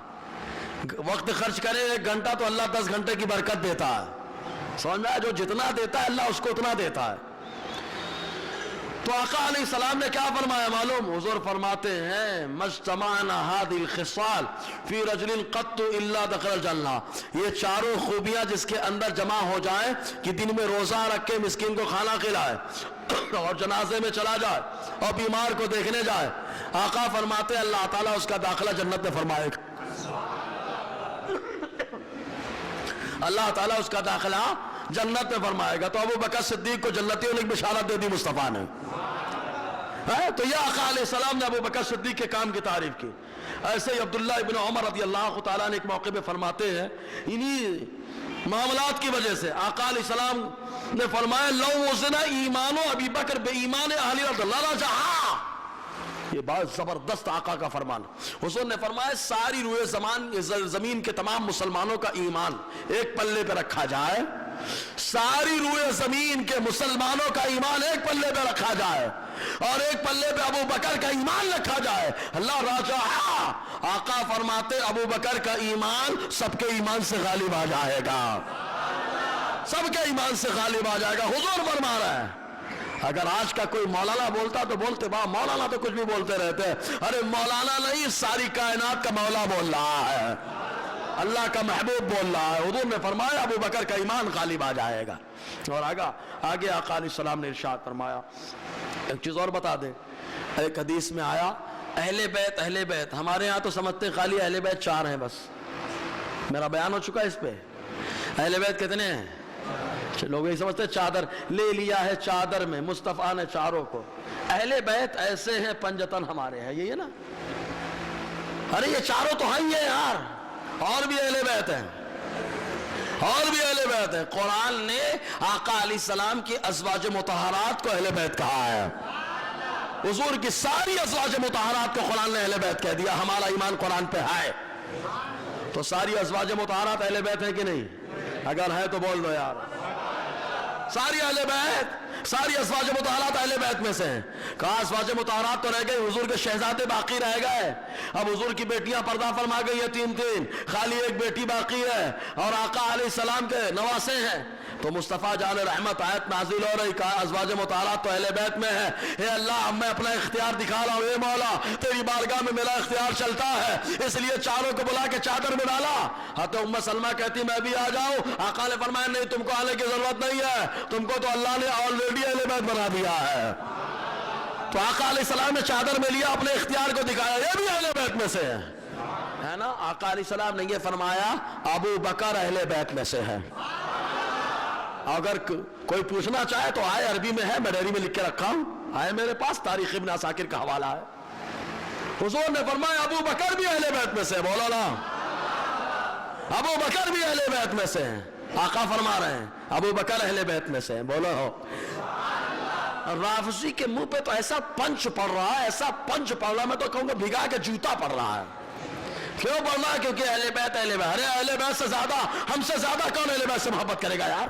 Speaker 1: وقت خرچ کرے 1 گھنٹہ تو اللہ 10 گھنٹے کی برکت دیتا ہے. سمجھ میں آیا؟ جو جتنا دیتا ہے اللہ اس کو اتنا دیتا ہے. تو آقا علیہ السلام نے کیا فرمایا معلوم؟ حضور فرماتے ہیں مجتمعنا هذه الخصال فی رجل قط الا دخل الجنہ. یہ چاروں خوبیاں جس کے اندر جمع ہو جائیں کہ دن میں روزہ رکھ کے مسکین کو کھانا کھلائے اور جنازے میں چلا جائے اور بیمار کو دیکھنے جائے، آقا فرماتے ہیں اللہ تعالیٰ اس کا داخلہ جنت میں فرمائے گا. اللہ تعالیٰ اس کا داخلہ جنت میں فرمائے گا. تو ابو بکر صدیق کو جنتیوں نے بشارت دے دی مصطفیٰ نے. تو یہ آقا علیہ السلام نے ابو بکر صدیق کے کام کی تعریف کی. ایسے ہی عبداللہ ابن عمر رضی اللہ تعالیٰ نے ایک موقع پہ فرماتے ہیں انہی معاملات کی وجہ سے آقا علیہ السلام نے فرمایا لو وزن ایمان ابی بکر بے ایمان اہل ارض لرجحا. یہ بات زبردست آقا کا فرمان. حضور نے فرمایا ساری روئے زمین کے تمام مسلمانوں کا ایمان ایک پلے پہ رکھا جائے، ساری روئے زمین کے مسلمانوں کا ایمان ایک پلے پہ رکھا جائے اور ایک پلے پہ ابو بکر کا ایمان رکھا جائے، اللہ راجحا. آقا فرماتے ابو بکر کا ایمان سب کے ایمان سے غالب آ جائے گا، سب کے ایمان سے غالب آ جائے گا. حضور فرما رہا ہے. اگر آج کا کوئی مولانا بولتا تو بولتے با مولانا تو کچھ بھی بولتے رہتے ہیں. ارے مولانا نہیں، ساری کائنات کا مولا بول رہا ہے، اللہ کا محبوب بول رہا ہے. حضور نے فرمایا ابو بکر کا ایمان غالب آ جائے گا. اور آگے آقا علیہ السلام نے ارشاد فرمایا. ایک چیز اور بتا دیں، ایک حدیث میں آیا اہل بیت اہل بیت. ہمارے ہاں تو سمجھتے خالی اہل بیت 4 ہیں بس. میرا بیان ہو چکا اس پہ. اہل بیت کتنے ہیں؟ لوگ یہ سمجھتے چادر لے لیا ہے، چادر میں مصطفیٰ نے چاروں کو. اہل بیت ایسے ہیں پنجتن ہمارے ہیں، یہی ہے نا. ارے یہ چاروں تو ہیں یہ یار، اور بھی اہل بیت ہیں، اور بھی اہل بیت ہیں. قرآن نے آقا علیہ السلام کی ازواج مطہرات کو اہل بیت کہا ہے. حضور کی ساری ازواج مطہرات کو قرآن نے اہل بیت کہہ دیا. ہمارا ایمان قرآن پہ ہے. تو ساری ازواج مطہرات اہل بیت ہیں کہ نہیں؟ اگر ہے تو بول دو یار. ساری اہل بیت، ساری ازواج مطہرات اہل بیت میں سے ہیں. کہا ازواج مطہرات تو رہ گئی، حضور کے شہزادے باقی رہ گئے. اب حضور کی بیٹیاں پردہ فرما گئی ہے 3، خالی ایک بیٹی باقی ہے اور آقا علیہ السلام کے نواسے ہیں. تو مصطفیٰ جان رحمت آیت نازل ہو رہی. کہا ازواج مطہرات تو اہل بیت میں ہے. اے اللہ میں اپنا اختیار دکھا رہا ہوں، اے مولا تیری بارگاہ میں میرا اختیار چلتا ہے، اس لیے چاروں کو بلا کے چادر میں ڈالا. حضرت ام سلمہ کہتی میں بھی آ جاؤں. آقا نے فرمایا نہیں، تم کو آنے کی ضرورت نہیں ہے، تم کو تو اللہ نے آلریڈی اہل بیت بنا دیا ہے. تو آقا علیہ السلام نے چادر میں لیا، اپنے اختیار کو دکھایا، یہ بھی اہل بیت میں سے ہے نا. آقا علیہ السلام نے یہ فرمایا ابو بکر اہل بیت میں سے ہے. اگر کوئی پوچھنا چاہے تو آئے، عربی میں ہے، میں ڈائری میں لکھ کے رکھا ہوں، آئے میرے پاس، تاریخ ابن عساکر کا حوالہ ہے۔ حضور نے فرمایا ابو بکر بھی اہل بیت میں سے، بولو نا، ابو بکر بھی اہل بیت میں سے ہیں۔ آقا فرما رہے ہیں ابو بکر اہل بیت میں سے ہیں، بولو ہو۔ رافضی کے منہ پہ تو ایسا پنچ پڑ رہا ہے، ایسا پنچ پڑ رہا ہے، میں تو کہوں گا بھگا کے جوتا پڑ رہا ہے۔ کیوں پڑ رہا ہے؟ کیونکہ اہل بیت، اہل بیت، ارے اہل بیت سے زیادہ، ہم سے زیادہ کون اہل بیت سے محبت کرے گا یار؟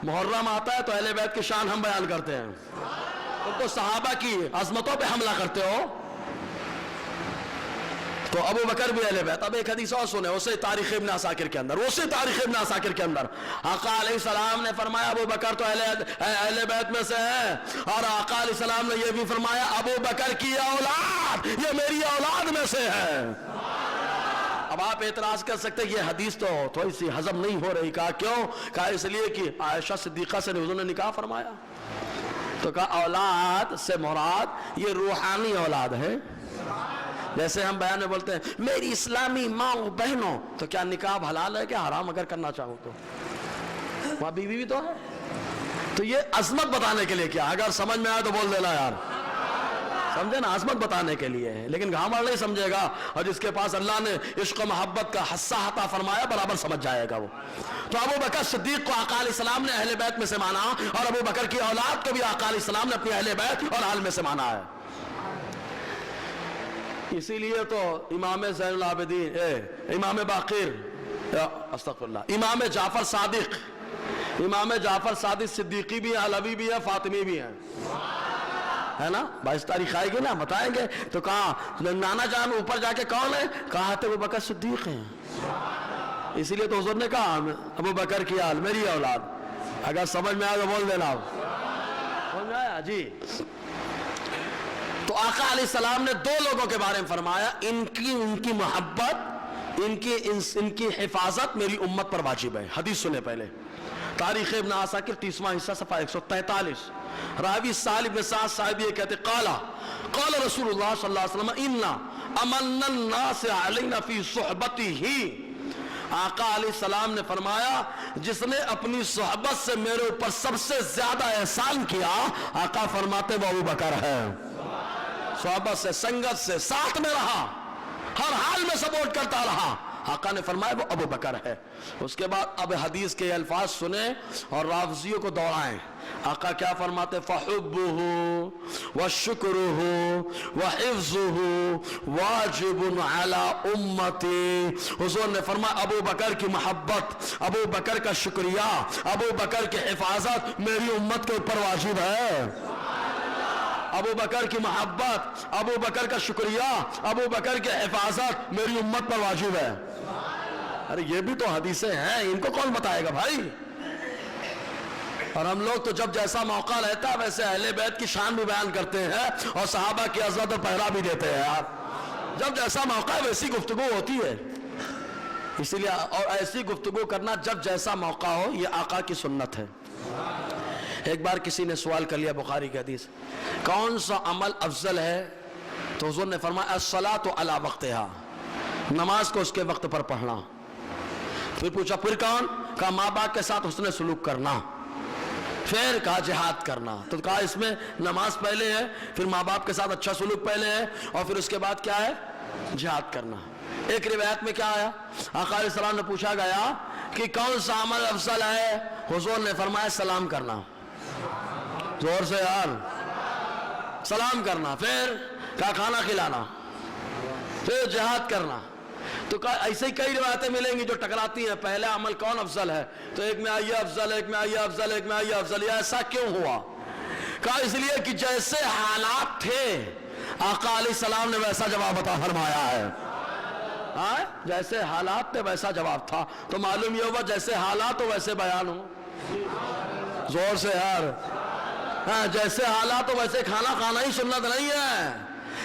Speaker 1: محرم آتا ہے تو اہل بیت کی شان ہم بیان کرتے ہیں، تم تو صحابہ کی عظمتوں پہ حملہ کرتے ہو۔ تو ابو بکر بھی اہل بیت۔ اب ایک حدیث اور سنے، اسی تاریخ ابن عساکر کے اندر، آقا علیہ السلام نے فرمایا ابو بکر تو اہل بیت میں سے ہیں، اور آقا علیہ السلام نے یہ بھی فرمایا ابو بکر کی اولاد یہ میری اولاد میں سے ہے۔ اب آپ اعتراض کر سکتے کہ یہ حدیث تو تھوڑی سی ہضم نہیں ہو رہی۔ کہا کیوں؟ کہا اس لیے کہ عائشہ صدیقہ سے حضور نے نکاح فرمایا، تو کہا اولاد سے مراد یہ روحانی اولاد ہے۔ جیسے ہم بیان میں بولتے ہیں میری اسلامی ماں و بہنوں، تو کیا نکاح حلال ہے کیا حرام اگر کرنا چاہوں تو؟ وہاں بیوی بھی تو ہے۔ تو یہ عظمت بتانے کے لیے کیا، اگر سمجھ میں آئے تو بول دینا یار، سمجھے نا، عظمت بتانے کے لیے ہے، لیکن گھامڑ نہیں سمجھے گا، اور جس کے پاس اللہ نے عشق و محبت کا حصہ عطا فرمایا برابر سمجھ جائے گا وہ۔ تو ابو بکر صدیق کو آقا علیہ السلام نے اہل بیت میں سے مانا، اور ابو بکر کی اولاد کو بھی آقا علیہ السلام نے اپنی اہل بیت اور آل میں سے مانا ہے۔ اسی لیے تو امام زین العابدین، امام باقر، استغفر اللہ، امام جعفر صادق صدیقی بھی ہیں، علوی بھی ہیں، فاطمی بھی ہیں، ہے نا؟ 22 تاریخ آئے گی نا، بتائیں گے۔ تو کہا نانا جان اوپر جا کے کون ہے؟ کہا ابو بکر صدیق ہیں۔ اسی لیے تو حضور نے کہا ابو بکر کی آل میری اولاد۔ اگر سمجھ میں آیا تو بول دینا، سمجھ میں آیا جی؟ تو آقا علیہ السلام نے دو لوگوں کے بارے میں فرمایا، ان کی محبت، ان کی حفاظت میری امت پر واجب ہے۔ حدیث سنے پہلے، تاریخ ابن عساکر 30واں حصہ صفحہ 143، راوی سہل بن سعد صاحب یہ کہتے قال رسول اللہ صلی اللہ علیہ وسلم انا امن الناس علینا فی صحبتہ۔ آقا علیہ السلام نے فرمایا جس نے اپنی صحبت سے میرے اوپر سب سے زیادہ احسان کیا، آقا فرماتے وہ ابو بکر ہے۔ صحبت سے، سنگت سے، ساتھ میں رہا، ہر حال میں سپورٹ کرتا رہا، آقا نے فرمایا وہ ابو بکر ہے۔ اس کے بعد اب حدیث کے الفاظ سنیں اور رافضیوں کو دوڑائیں۔ آقا کیا فرماتے؟ فَحُبُّهُ وَشُكْرُهُ وَحِفْظُهُ وَاجِبٌ عَلَىٰ أُمَّتِي۔ حضور نے فرمایا ابو بکر کی محبت، ابو بکر کا شکریہ، ابو بکر کی حفاظت میری امت کے اوپر واجب ہے۔ ابو بکر کی محبت، ابو بکر کا شکریہ، ابو بکر کی حفاظت میری امت پر واجب ہے۔ ارے یہ بھی تو حدیثیں ہیں، ان کو کون بتائے گا بھائی؟ اور ہم لوگ تو جب جیسا موقع رہتا ویسے اہل بیت کی شان بھی بیان کرتے ہیں اور صحابہ کی عزت اور پہرا بھی دیتے ہیں یار۔ جب جیسا موقع ہے ویسی گفتگو ہوتی ہے، اسی لیے اور ایسی گفتگو کرنا جب جیسا موقع ہو، یہ آقا کی سنت ہے۔ ایک بار کسی نے سوال کر لیا بخاری کی حدیث، کون سا عمل افضل ہے؟ تو حضور نے فرمایا الصلاۃ علی وقتہا، نماز کو اس کے وقت پر پڑھنا۔ پھر پوچھا پھر کون؟ کہا ماں باپ کے ساتھ حسن سلوک کرنا۔ پھر کہا جہاد کرنا۔ تو کہا اس میں نماز پہلے ہے، پھر ماں باپ کے ساتھ اچھا سلوک پہلے ہے، اور پھر اس کے بعد کیا ہے؟ جہاد کرنا۔ ایک روایت میں کیا آیا؟ آقا علیہ السلام نے پوچھا گیا کہ کون سا عمل افضل ہے؟ حضور نے فرمایا سلام کرنا۔ زور سے یار، سلام کرنا۔ پھر کہا کھانا کھلانا، پھر جہاد کرنا۔ تو ایسے ہی کئی روایتیں ملیں گی جو ٹکراتی ہیں، پہلا عمل کون افضل ہے؟ تو ایک میں آئیے افضل، ایک میں آئیے افضل، ایک میں آئیے افضل۔ یہ ایسا کیوں ہوا؟ کہا اس لیے کہ جیسے حالات تھے آقا علیہ السلام نے ویسا جواب عطا فرمایا ہے۔ جیسے حالات تھے ویسا جواب تھا، تو معلوم یہ ہوا جیسے حالات ہو ویسے بیان ہو۔ زور سے یار، جیسے حالات ہو ویسے کھانا کھانا ہی سنت نہیں ہے،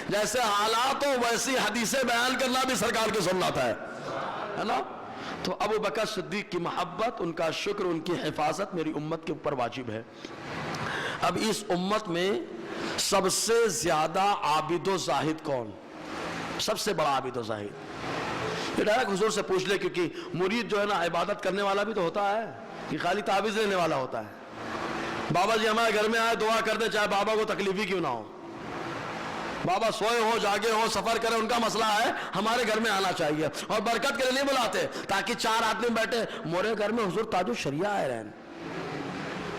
Speaker 1: جیسے حالات ہو ویسی حدیثیں بیان کرنا بھی سرکار کی سنت ہے نا؟ تو ابو بکر صدیق کی محبت، ان کا شکر، ان کی حفاظت میری امت کے اوپر واجب ہے۔ اب اس امت میں سب سے زیادہ عابد و زاہد کون؟ سب سے بڑا عابد و زاہد؟ یہ ڈائریکٹ حضور سے پوچھ لے، کیونکہ مرید جو ہے نا عبادت کرنے والا بھی تو ہوتا ہے، کہ خالی تعویذ لینے والا ہوتا ہے. بابا جی ہمارے گھر میں آئے دعا کر دیں چاہے بابا کو تکلیف ہی کیوں نہ ہو. بابا سوئے ہو جاگے ہو سفر کرے ان کا مسئلہ ہے, ہمارے گھر میں آنا چاہیے. اور برکت کے لیے نہیں بلاتے تاکہ 4 آدمی بیٹھے مورے گھر میں حضور تاج الشریعہ آئے رہے.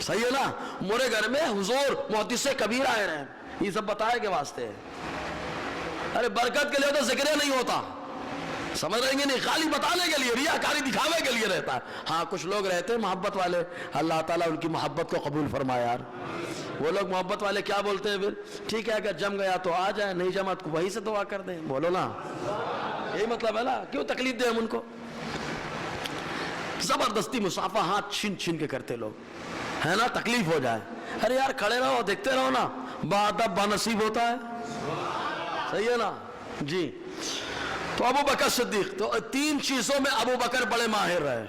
Speaker 1: صحیح ہے نا, مورے گھر میں حضور محدث کبیر آئے رہے. یہ سب بتائے کے واسطے ہے. ارے برکت کے لیے تو ذکر نہیں ہوتا, سمجھ رہیں گے نہیں, خالی بتانے کے لیے, ریاکاری دکھاوے کے لیے رہتا ہے. ہاں کچھ لوگ رہتے ہیں محبت والے, اللہ تعالیٰ ان کی محبت کو قبول فرمائے. یار وہ لوگ محبت والے کیا بولتے ہیں پھر, ٹھیک ہے اگر جم گیا تو آ جائے, نہیں جمع تو وہی سے دعا کر دیں. بولو نا, یہی مطلب ہے نا, کیوں تکلیف دیں ہم ان کو. زبردستی مسافہ ہاتھ چھین چھین کے کرتے لوگ, ہے نا, تکلیف ہو جائے. ارے یار کھڑے رہو, دیکھتے رہو نا, بادب بانصیب ہوتا ہے. صحیح ہے نا جی. تو ابو بکر صدیق, تو 3 چیزوں میں ابو بکر بڑے ماہر رہے.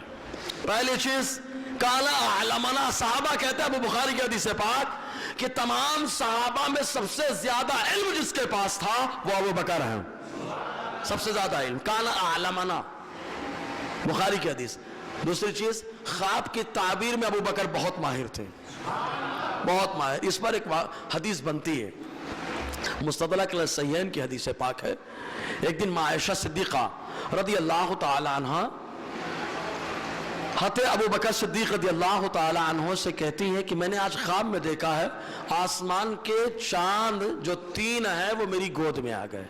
Speaker 1: پہلی چیز کالا علمنا, صحابہ کہتے ہیں ابو بخاری کی حدیث پاک کہ تمام صحابہ میں سب سے زیادہ علم جس کے پاس تھا وہ ابو بکر ہیں. سب سے زیادہ علم, کالا علمنا, بخاری کی حدیث. دوسری چیز خواب کی تعبیر میں ابو بکر بہت ماہر تھے, بہت ماہر. اس پر ایک حدیث بنتی ہے, مستدرک الصحیحین کی حدیث پاک ہے. ایک دن عائشہ صدیقہ رضی اللہ تعالی عنہ حضرت ابو بکر صدیق رضی اللہ تعالی عنہ سے کہتی ہیں کہ میں نے آج خواب میں دیکھا ہے آسمان کے چاند جو 3 ہیں وہ میری گود میں آ گئے.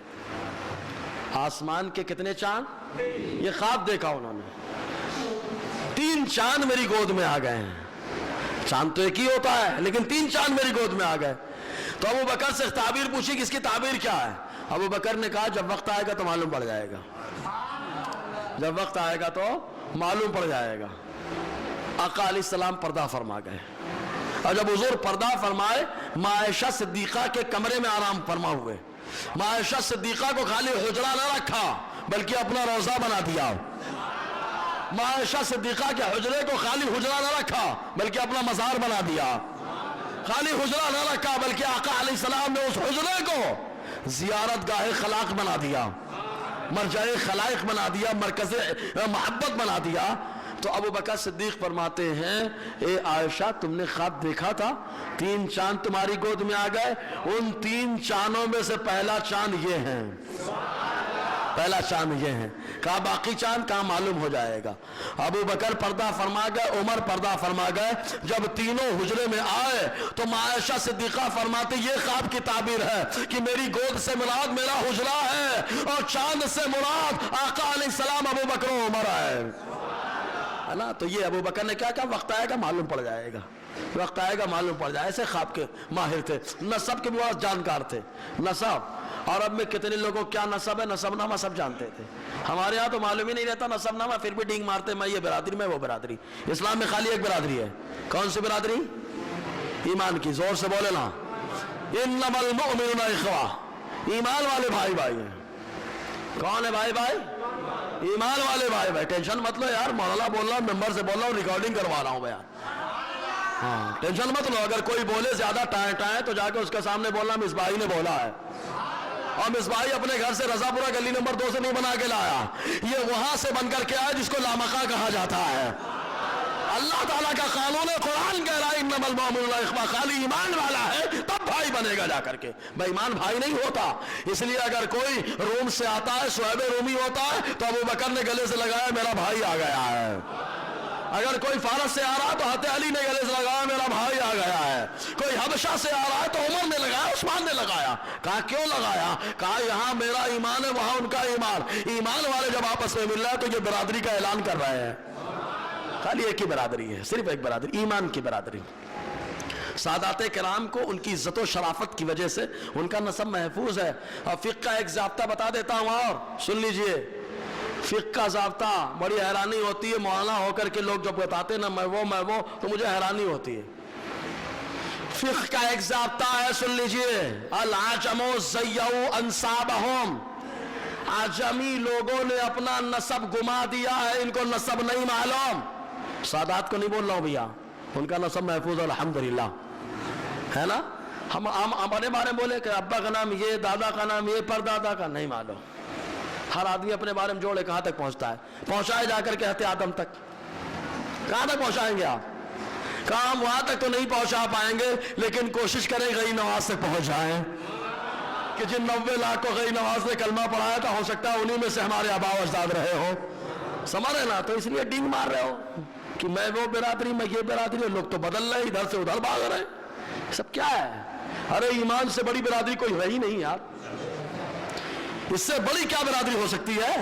Speaker 1: آسمان کے کتنے چاند, یہ خواب دیکھا انہوں نے, 3 چاند میری گود میں آ گئے ہیں. چاند تو ایک ہی ہوتا ہے لیکن 3 چاند میری گود میں آ گئے. تو ابو بکر سے تعبیر پوچھی کہ اس کی تعبیر کیا ہے. ابو بکر نے کہا جب وقت آئے گا تو معلوم پڑ جائے گا, جب وقت آئے گا تو معلوم پڑ جائے گا. آقا علیہ السلام پردہ فرما گئے, اور جب حضور پردہ فرمائے عائشہ صدیقہ کے کمرے میں آرام فرما ہوئے. عائشہ صدیقہ کو خالی حجرہ نہ رکھا بلکہ اپنا روضہ بنا دیا. عائشہ صدیقہ کے حجرے کو خالی حجرہ نہ رکھا بلکہ اپنا مزار بنا دیا. خالی حجرہ نہ رکھا بلکہ آقا علیہ السلام نے اس حجرے کو زیارت گاہ خلاق بنا دیا, مرجع خلائق بنا دیا, مرکز محبت بنا دیا. تو ابو بکر صدیق فرماتے ہیں اے عائشہ تم نے خواب دیکھا تھا 3 چاند تمہاری گود میں آ گئے, ان 3 چاندوں میں سے پہلا چاند یہ ہیں, پہلا چاند یہ ہیں. کہا باقی چاند کہاں معلوم ہو جائے گا. ابو بکر پردہ فرما گئے, عمر پردہ فرما گئے. جب تینوں حجرے میں آئے تو عائشہ صدیقہ فرماتے یہ خواب کی تعبیر ہے کہ میری گود سے مراد میرا حجرہ ہے اور چاند سے مراد آقا علیہ السلام ابو بکر و عمر ہے نا. تو یہ ابو بکر نے کیا کہا وقت آئے گا معلوم پڑ جائے گا, وقت آئے گا معلوم پڑ جائے. ایسے خواب کے ماہر تھے, نسب کے بہت جانکار تھے. نسب عرب میں کتنے لوگوں کیا نسب ہے, نسب نامہ سب جانتے تھے. ہمارے ہاں تو معلوم ہی نہیں رہتا نسب نامہ, پھر بھی ڈینگ مارتے میں یہ برادری میں وہ برادری. اسلام میں خالی ایک برادری ہے, کون سی برادری, ایمان کی. زور سے بولے نا, انما المؤمنون اخوہ, ایمان والے بھائی بھائی ہیں. کون ہے بھائی بھائی, ایمان والے بھائی بھائی. ٹینشن مت لو یار, مولانا بول رہا ہوں, ممبر سے بول رہا ہوں, ریکارڈنگ کروا رہا ہوں بیان. ہاں ٹینشن مت لو, اگر کوئی بولے زیادہ ٹائیں ٹائیں تو جا کے اس کے سامنے بولنا مصباحی نے بولا ہے. اور مصباحی اپنے گھر سے رضا پورہ گلی نمبر 2 سے نہیں بنا کے لایا, یہ وہاں سے بن کر کے آیا جس کو لامقہ کہا جاتا ہے. اللہ تعالیٰ کا قانون قرآن کہہ رہا ہے انما المؤمنون اخوہ, خالی ایمان والا ہے تب بھائی بنے گا جا کر کے. بھائی ایمان بھائی نہیں ہوتا. اس لیے اگر کوئی روم سے آتا ہے, صہیب رومی ہوتا ہے, تو ابو بکر نے گلے سے لگایا میرا بھائی آ گیا ہے. اگر کوئی فارس سے آ رہا تو حضرت علی نے گلے سے لگایا میرا بھائی آ گیا ہے. کوئی حبشہ سے آ رہا ہے تو عمر نے لگایا, عثمان نے لگایا. کہا کیوں لگایا, کہا یہاں میرا ایمان ہے وہاں ان کا ایمان. ایمان والے جب آپس میں مل رہا ہے تو یہ برادری کا اعلان کر رہے ہیں. خالی ایک ہی برادری ہے, صرف ایک برادری, ایمان کی برادری. سادات کرام کو ان کی عزت و شرافت کی وجہ سے ان کا نسب محفوظ ہے. اور فقہ کا ایک ضابطہ بتا دیتا ہوں اور سن لیجئے. فقہ کا ضابطہ بڑی حیرانی ہوتی ہے, مولانا ہو کر کے لوگ جب بتاتے نا میں وہ تو مجھے حیرانی ہوتی ہے. فقہ کا ایک ضابطہ ہے, سن لیجئے. العجم زیّؤ انسابہم, عجمی لوگوں نے اپنا نسب گما دیا ہے, ان کو نسب نہیں معلوم. سادات کو نہیں بول رہا ہوں بھیا, ان کا نسب محفوظ الحمدللہ ہے نا. ہم اپنے بارے میں بولے کہ ابا کا نام یہ, دادا کا نام یہ, پردادا کا نہیں معلوم. ہر آدمی اپنے بارے میں جوڑے کہاں تک پہنچتا ہے, پہنچائے جا کر کے حضرت آدم تک. کہاں تک پہنچائیں گے آپ؟ کہا ہم وہاں تک تو نہیں پہنچا پائیں گے، لیکن کوشش کریں غیر نواز تک پہنچ جائیں، کہ جن 90 لاکھ کو غیر نواز نے کلمہ پڑھایا تھا، ہو سکتا ہے انہی میں سے ہمارے آبا و اجداد رہے ہو، سمجھ رہے نا؟ تو اس لیے ڈینگ مار رہے ہو کہ میں وہ برادری، میں یہ برادری، لوگ تو بدل رہے، ادھر سے ادھر بھاگ رہے ہیں، سب کیا ہے؟ ارے ایمان سے بڑی برادری کوئی ہے ہی نہیں یار، اس سے بڑی کیا برادری ہو سکتی ہے؟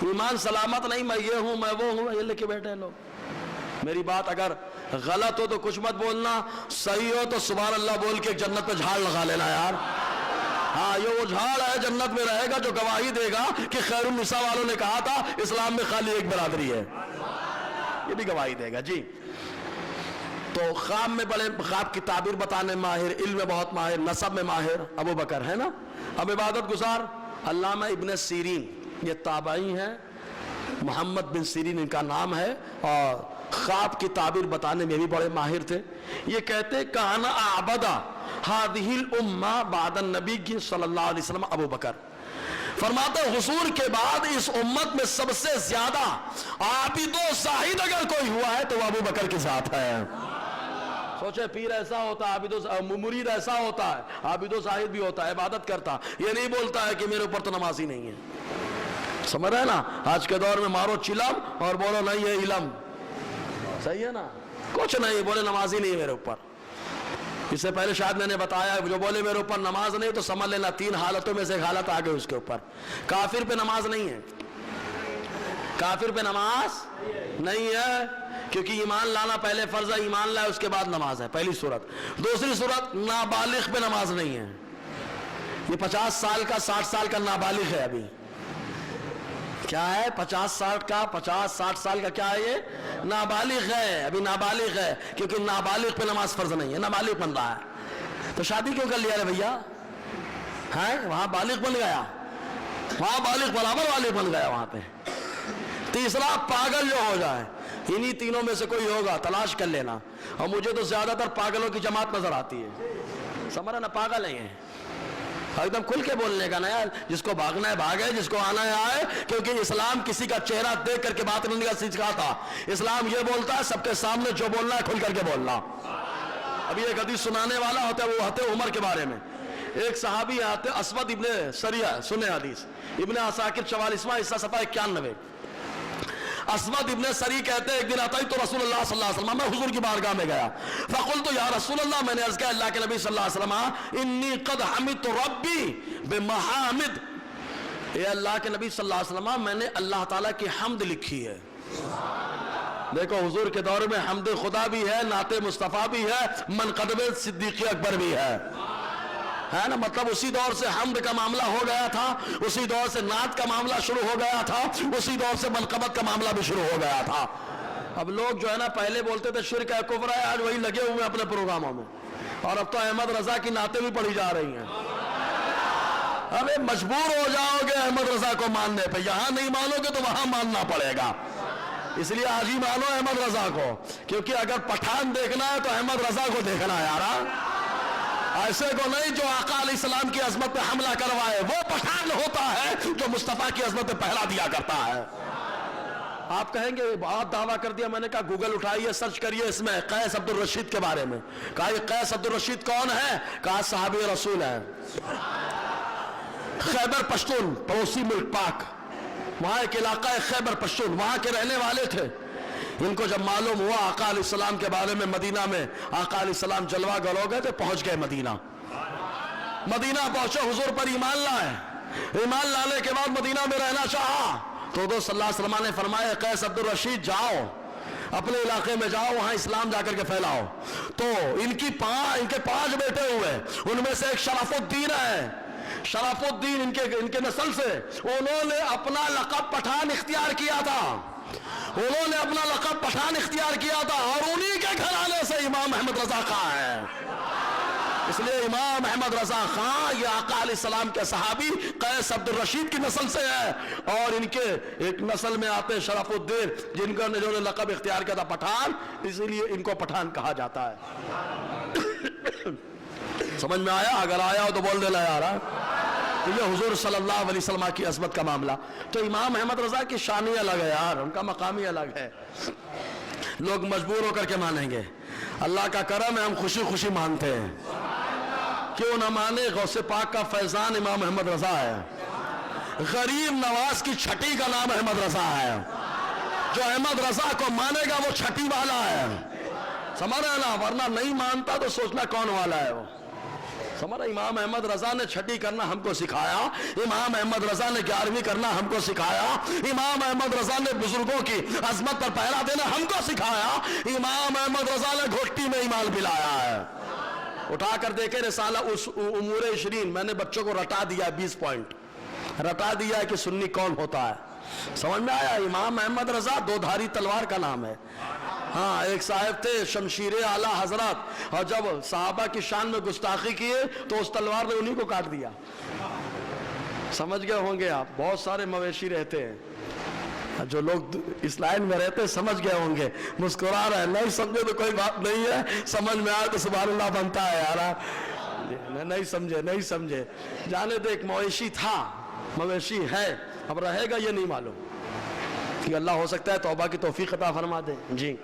Speaker 1: ایمان سلامت نہیں، میں یہ ہوں، میں وہ ہوں، یہ لے کے بیٹھے لوگ۔ میری بات اگر غلط ہو تو کچھ مت بولنا، صحیح ہو تو سبحان اللہ بول کے جنت پہ جھاڑ لگا لینا یار۔ ہاں یہ وہ جھاڑ ہے جنت میں رہے گا جو گواہی دے گا کہ خیر النساء والوں نے کہا تھا اسلام میں خالی ایک برادری ہے، یہ بھی گواہی دے گا جی۔ تو خواب میں بڑے، خواب کی تعبیر بتانے ماہر، علم میں بہت ماہر، نسب میں ماہر ابو بکر ہے نا۔ اب عبادت گزار علامہ ابن سیرین، یہ تابعی ہیں، محمد بن سیرین ان کا نام ہے، اور خواب کی تعبیر بتانے میں بھی بڑے ماہر تھے۔ یہ کہتے کہانا اعبدا ہذہ الامہ بعد النبی صلی اللہ علیہ وسلم ابو بکر، فرماتے حضور کے بعد اس امت میں سب سے زیادہ عابد و زاہد اگر کوئی ہوا ہے تو وہ ابو بکر کی ذات ہے۔ سوچے پیر ایسا ہوتا ہے، مرید ایسا ہوتا ہے، عابد و زاہد بھی ہوتا ہے، عبادت کرتا، یہ نہیں بولتا ہے کہ میرے اوپر تو نمازی نہیں ہے، سمجھ رہے نا؟ آج کے دور میں مارو چلم اور بولو نہیں ہے علم، صحیح ہے نا؟ کچھ نہیں، بولے نمازی نہیں ہے میرے اوپر۔ اس سے پہلے شاید میں نے بتایا جو بولے میرے اوپر نماز نہیں تو سمجھ لینا 3 حالتوں میں سے ایک حالت آگے اس کے اوپر، کافر پہ نماز نہیں ہے، کافر پہ نماز نہیں ہے، کیونکہ ایمان لانا پہلے فرض ہے، ایمان لائے اس کے بعد نماز ہے، پہلی صورت۔ دوسری صورت نابالغ پہ نماز نہیں ہے، یہ 50 سال کا 60 سال کا نابالغ ہے، ابھی کیا ہے 50-60 سال کا کیا ہے، یہ نابالغ ہے، ابھی نابالغ ہے، کیونکہ نابالغ پہ نماز فرض نہیں ہے، نابالغ بن رہا ہے، تو شادی کیوں کر لیا رے بھیا؟ وہاں بالغ بن گیا، وہاں بالغ برابر بالغ بن گیا وہاں پہ۔ تیسرا پاگل جو ہو جائے، انہی تینوں میں سے کوئی ہوگا تلاش کر لینا، اور مجھے تو زیادہ تر پاگلوں کی جماعت نظر آتی ہے، سمجھ رہا نا؟ پاگل ہیں ایک دم کھل کے بولنے کا نا یار، جس کو بھاگنا ہے بھاگے، جس کو آنا ہے آئے، کیونکہ اسلام کسی کا چہرہ دیکھ کر کے بات نہیں کا سکھاتا، اسلام یہ بولتا ہے سب کے سامنے جو بولنا ہے کھل کر کے بولنا۔ ابھی ایک حدیث سنانے والا ہوتا ہے، وہ ہوتے عمر کے بارے میں، ایک صحابی آتے اسود ابن سریہ، سنے حدیث ابن عساکر 44واں حصہ صفحہ 91، اسود ابن سری کہتے ہیں ایک دن آتا ہی تو رسول اللہ صلی اللہ علیہ وسلم، میں حضور کی بارگاہ میں گیا، فقلت یا رسول اللہ، میں نے عرض کیا اللہ کے نبی صلی اللہ علیہ وسلم، انی قد حمدت ربی بمحامد، اے اللہ کے نبی صلی اللہ علیہ وسلم، میں نے اللہ تعالیٰ کی حمد لکھی ہے۔ دیکھو حضور کے دور میں حمد خدا بھی ہے، نعت مصطفیٰ بھی ہے، منقدب صدیق اکبر بھی ہے نا؟ مطلب اسی دور سے حمد کا معاملہ ہو گیا تھا، اسی دور سے نعت کا معاملہ شروع ہو گیا تھا، اسی دور سے منقبت کا معاملہ بھی شروع ہو گیا تھا۔ اب لوگ جو ہے نا پہلے بولتے تھے شرک ہے کفر ہے، آج وہی لگے ہوئے اپنے پروگراموں میں، اور اب تو احمد رضا کی نعتیں بھی پڑھی جا رہی ہیں۔ ابے مجبور ہو جاؤ گے احمد رضا کو ماننے پہ، یہاں نہیں مانو گے تو وہاں ماننا پڑے گا، اس لیے آج ہی مانو احمد رضا کو، کیونکہ اگر پٹھان دیکھنا ہے تو احمد رضا کو دیکھنا ہے یارا، ایسے کو نہیں جو آقا علیہ السلام کی عظمت پہ حملہ کروائے، وہ پٹھان ہوتا ہے جو مصطفیٰ کی عظمت پہ پہرا دیا کرتا ہے۔ آپ کہیں گے بہت دعویٰ کر دیا، میں نے کہا گوگل اٹھائیے، سرچ کریے اس میں قیس عبد الرشید کے بارے میں، کہا یہ قیس عبد الرشید کون ہے؟ کہا صحابی رسول ہے، خیبر پشتون، پڑوسی ملک پاک، وہاں ایک علاقہ ہے خیبر پشتون، وہاں کے رہنے والے تھے۔ ان کو جب معلوم ہوا آقا علیہ السلام کے بارے میں، مدینہ میں آقا علیہ السلام جلوہ گر ہو گئے تھے، پہنچ گئے مدینہ پہنچے، حضور پر ایمان لائے، ایمان لانے کے بعد مدینہ میں رہنا چاہا تو صلی اللہ علیہ وسلم نے فرمایا قیس عبد الرشید جاؤ اپنے علاقے میں، جاؤ وہاں اسلام جا کر کے پھیلاؤ۔ تو ان کے 5 بیٹے ہوئے، ان میں سے ایک شرف الدین ہے، شرف الدین ان کے نسل سے، انہوں نے اپنا لقب پٹھان اختیار کیا تھا، انہوں نے اپنا لقب پٹھان اختیار کیا تھا، اور انہی کے گھرانے سے امام احمد رضا خان ہے۔ اس لیے امام احمد رضا خان یہ آقا علیہ السلام کے صحابی قیس عبد الرشید کی نسل سے ہے، اور ان کے ایک نسل میں آتے شرف الدین جن کا جو نے لقب اختیار کیا تھا پٹھان، اسی لیے ان کو پٹھان کہا جاتا ہے۔ سمجھ میں آیا؟ اگر آیا ہو تو بول دینا یار۔ تو یہ حضور صلی اللہ علیہ وسلم کی عظمت کا معاملہ، تو امام احمد رضا کی شان ہی الگ ہے یار، ان کا مقام ہی الگ ہے۔ لوگ مجبور ہو کر کے مانیں گے. اللہ کا کرم ہے ہم خوشی خوشی مانتے ہیں. کیوں نہ مانے؟ غوث پاک کا فیضان امام احمد رضا ہے. غریب نواز کی چھٹی کا نام احمد رضا ہے. جو احمد رضا کو مانے گا وہ چھٹی والا ہے. سمجھ رہے نا؟ ورنہ نہیں مانتا تو سوچنا کون والا ہے وہ. سمجھ رہے؟ امام احمد رضا نے چھٹی کرنا ہم کو سکھایا. امام احمد رضا نے 11ویں کرنا ہم کو سکھایا. امام احمد رضا نے بزرگوں کی عظمت پر پہرا دینا ہم کو سکھایا. امام احمد رضا نے گھٹی میں ایمان پلایا ہے. اٹھا کر دیکھے رسالہ امور 20 میں نے بچوں کو رٹا دیا 20 پوائنٹ رٹا دیا ہے کہ سنی کون ہوتا ہے. سمجھ میں آیا؟ امام احمد رضا 2 دھاری تلوار کا نام ہے. ہاں ایک صاحب تھے شمشیر اعلیٰ حضرات، اور جب صحابہ کی شان میں گستاخی کیے تو اس تلوار نے انہی کو کاٹ دیا. سمجھ گئے ہوں گے آپ. بہت سارے مویشی رہتے ہیں جو لوگ اس لائن میں رہتے سمجھ گئے ہوں گے. مسکرا رہے ہیں. نہیں سمجھے تو کوئی بات نہیں ہے، سمجھ میں آئے تو سبحان اللہ بنتا ہے یار. نہیں سمجھے جانے دے. ایک مویشی تھا، مویشی ہے، اب رہے گا یہ نہیں معلوم کہ اللہ ہو سکتا ہے توبہ کی توفیق عطا فرما دے. جی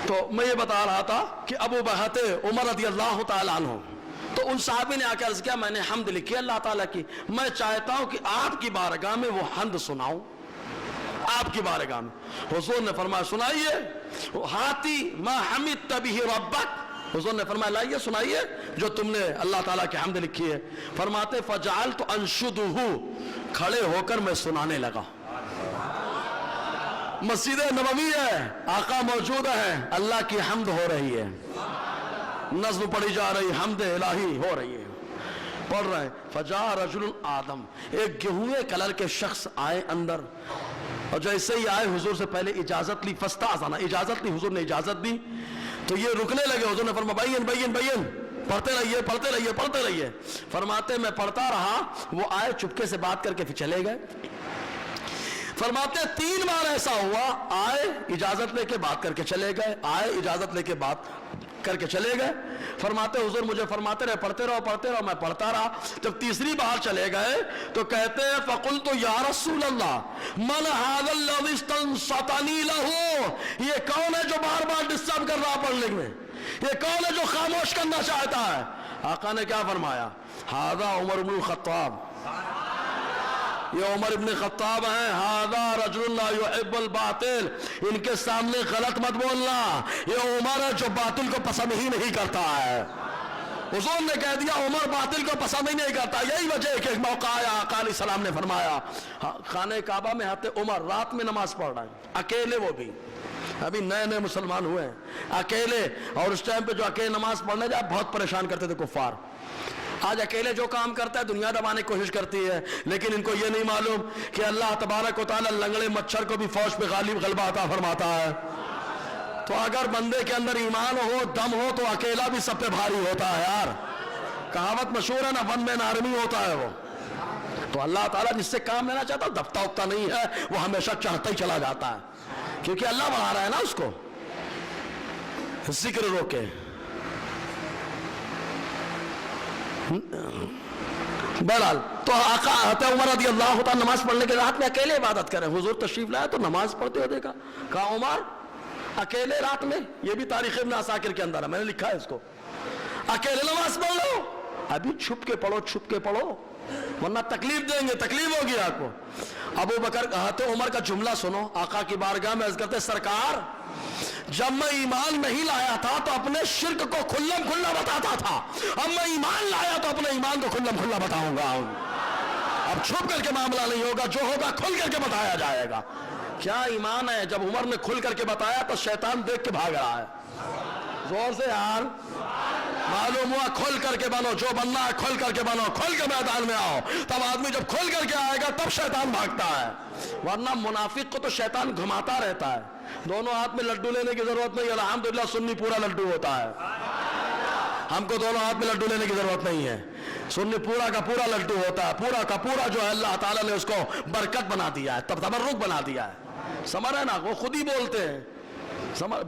Speaker 1: تو میں یہ بتا رہا تھا کہ ابو بہت عمر رضی اللہ تعالیٰ عنہ، تو ان صحابی نے آ کے عرض کیا میں نے حمد لکھی اللہ تعالیٰ کی، میں چاہتا ہوں کہ آپ کی بارگاہ میں وہ حمد سناؤں. آپ کی بارگاہ میں. حضور نے فرمایا سنائیے. ہاتی ما حمدت بہ ربک. حضور نے فرمایا لائیے سنائیے جو تم نے اللہ تعالیٰ کی حمد لکھی ہے. فرماتے فجعلت انشدہ، کھڑے ہو کر میں سنانے لگا. مسجد نبوی ہے، آقا موجود ہے، اللہ کی حمد ہو رہی ہے، نظم پڑھی جا رہی، حمد الہی ہو رہی ہے، پڑھ رہے ہیں. فجاء رجل آدم، ایک گہوے کلر کے شخص آئے اندر، اور جیسے ہی آئے حضور سے پہلے اجازت لی. فاستأذن، اجازت لی. حضور نے اجازت دی تو یہ رکنے لگے. حضور نے فرمایا بین پڑھتے رہیے. فرماتے میں پڑھتا رہا، وہ آئے چپکے سے بات کر کے پھر چلے گئے. فرماتے 3 بار ایسا ہوا، آئے اجازت لے کے بات کر کے چلے گئے، آئے اجازت لے کے بات کر کے چلے گئے. فرماتے حضور مجھے فرماتے رہے پڑھتے رہو. میں پڑھتا رہا. جب تیسری بار چلے گئے تو کہتے ہیں فقلت یا رسول اللہ من هذا الذي استنصتني له، یہ کون ہے جو بار بار ڈسٹرب کر رہا پڑھنے میں، یہ کون ہے جو خاموش کرنا چاہتا ہے. آقا نے کیا فرمایا؟ هذا عمر بن الخطاب، یہ عمر ابن خطاب ہیں. هذا رجل لا يحب الباطل، ان کے سامنے غلط مت بولنا. یہ عمر ہے جو باطل کو پسند ہی نہیں کرتا ہے. حضور نے کہہ دیا عمر باطل کو پسند ہی نہیں کرتا. یہی وجہ ہے کہ ایک موقع آیا، آقا علیہ السلام نے فرمایا خانہ کعبہ میں آتے عمر رات میں نماز پڑھ رہا ہے اکیلے، وہ بھی ابھی نئے مسلمان ہوئے ہیں، اکیلے. اور اس ٹائم پہ جو اکیلے نماز پڑھنے جائے بہت پریشان کرتے تھے کفار. آج اکیلے جو کام کرتا ہے دنیا دبانے کی کوشش کرتی ہے، لیکن ان کو یہ نہیں معلوم کہ اللہ تبارک و تعالی لنگڑے مچھر کو بھی فوج پہ غلبہ عطا فرماتا ہے. تو اگر بندے کے اندر ایمان ہو، دم ہو، تو اکیلا بھی سب پہ بھاری ہوتا ہے یار. کہاوت مشہور ہے نا، ون مین آرمی ہوتا ہے وہ. تو اللہ تعالیٰ جس سے کام لینا چاہتا دبتا اکتا نہیں ہے، وہ ہمیشہ چاہتا ہی چلا جاتا ہے، کیونکہ اللہ بڑھا رہا ہے نا اس کو. ذکر روکے. بہرحال تو آقا عمر رضی اللہ تعالیٰ نماز پڑھنے کے رات میں اکیلے عبادت کریں. حضور تشریف لائے تو نماز پڑھتے ہوئے دیکھا. کہا عمر اکیلے رات میں، یہ بھی تاریخ ابن عساکر کے اندر ہے، میں نے لکھا ہے اس کو، اکیلے نماز پڑھ لو. ابھی چھپ کے پڑھو ورنہ تکلیف دیں گے، تکلیف ہوگی آپ کو. ابو بکر عمر کا جملہ سنو. آقا کی بارگاہ میں عرض کرتے سرکار جب میں ایمان نہیں لایا تھا تو اپنے شرک کو کھلم کھلا بتاتا تھا، اب میں ایمان لایا تو اپنے ایمان کو کھلم کھلا بتاؤں گا. اب چھپ کر کے معاملہ نہیں ہوگا، جو ہوگا کھل کر کے بتایا جائے گا. کیا ایمان ہے. جب عمر نے کھل کر کے بتایا تو شیطان دیکھ کے بھاگ رہا ہے. زور سے یار معلوم ہوا کھل کر کے بنو، جو بننا ہے کھل کر کے بنو، کھل کے میدان میں آؤ. تب آدمی جب کھل کر کے آئے گا تب شیطان بھاگتا ہے، ورنہ منافق کو تو شیطان گھماتا رہتا ہے. دونوں ہاتھ میں لڈو لینے کی ضرورت نہیں. الحمدللہ سنی پورا لڈو ہوتا ہے، ہم کو دونوں ہاتھ میں لڈو لینے کی ضرورت نہیں ہے. سنی پورا کا پورا لڈو ہوتا ہے، پورا کا پورا جو ہے اللہ تعالیٰ نے اس کو برکت بنا دیا ہے، تب تبرک بنا دیا ہے. سمجھ رہے نا، وہ خود ہی بولتے ہیں.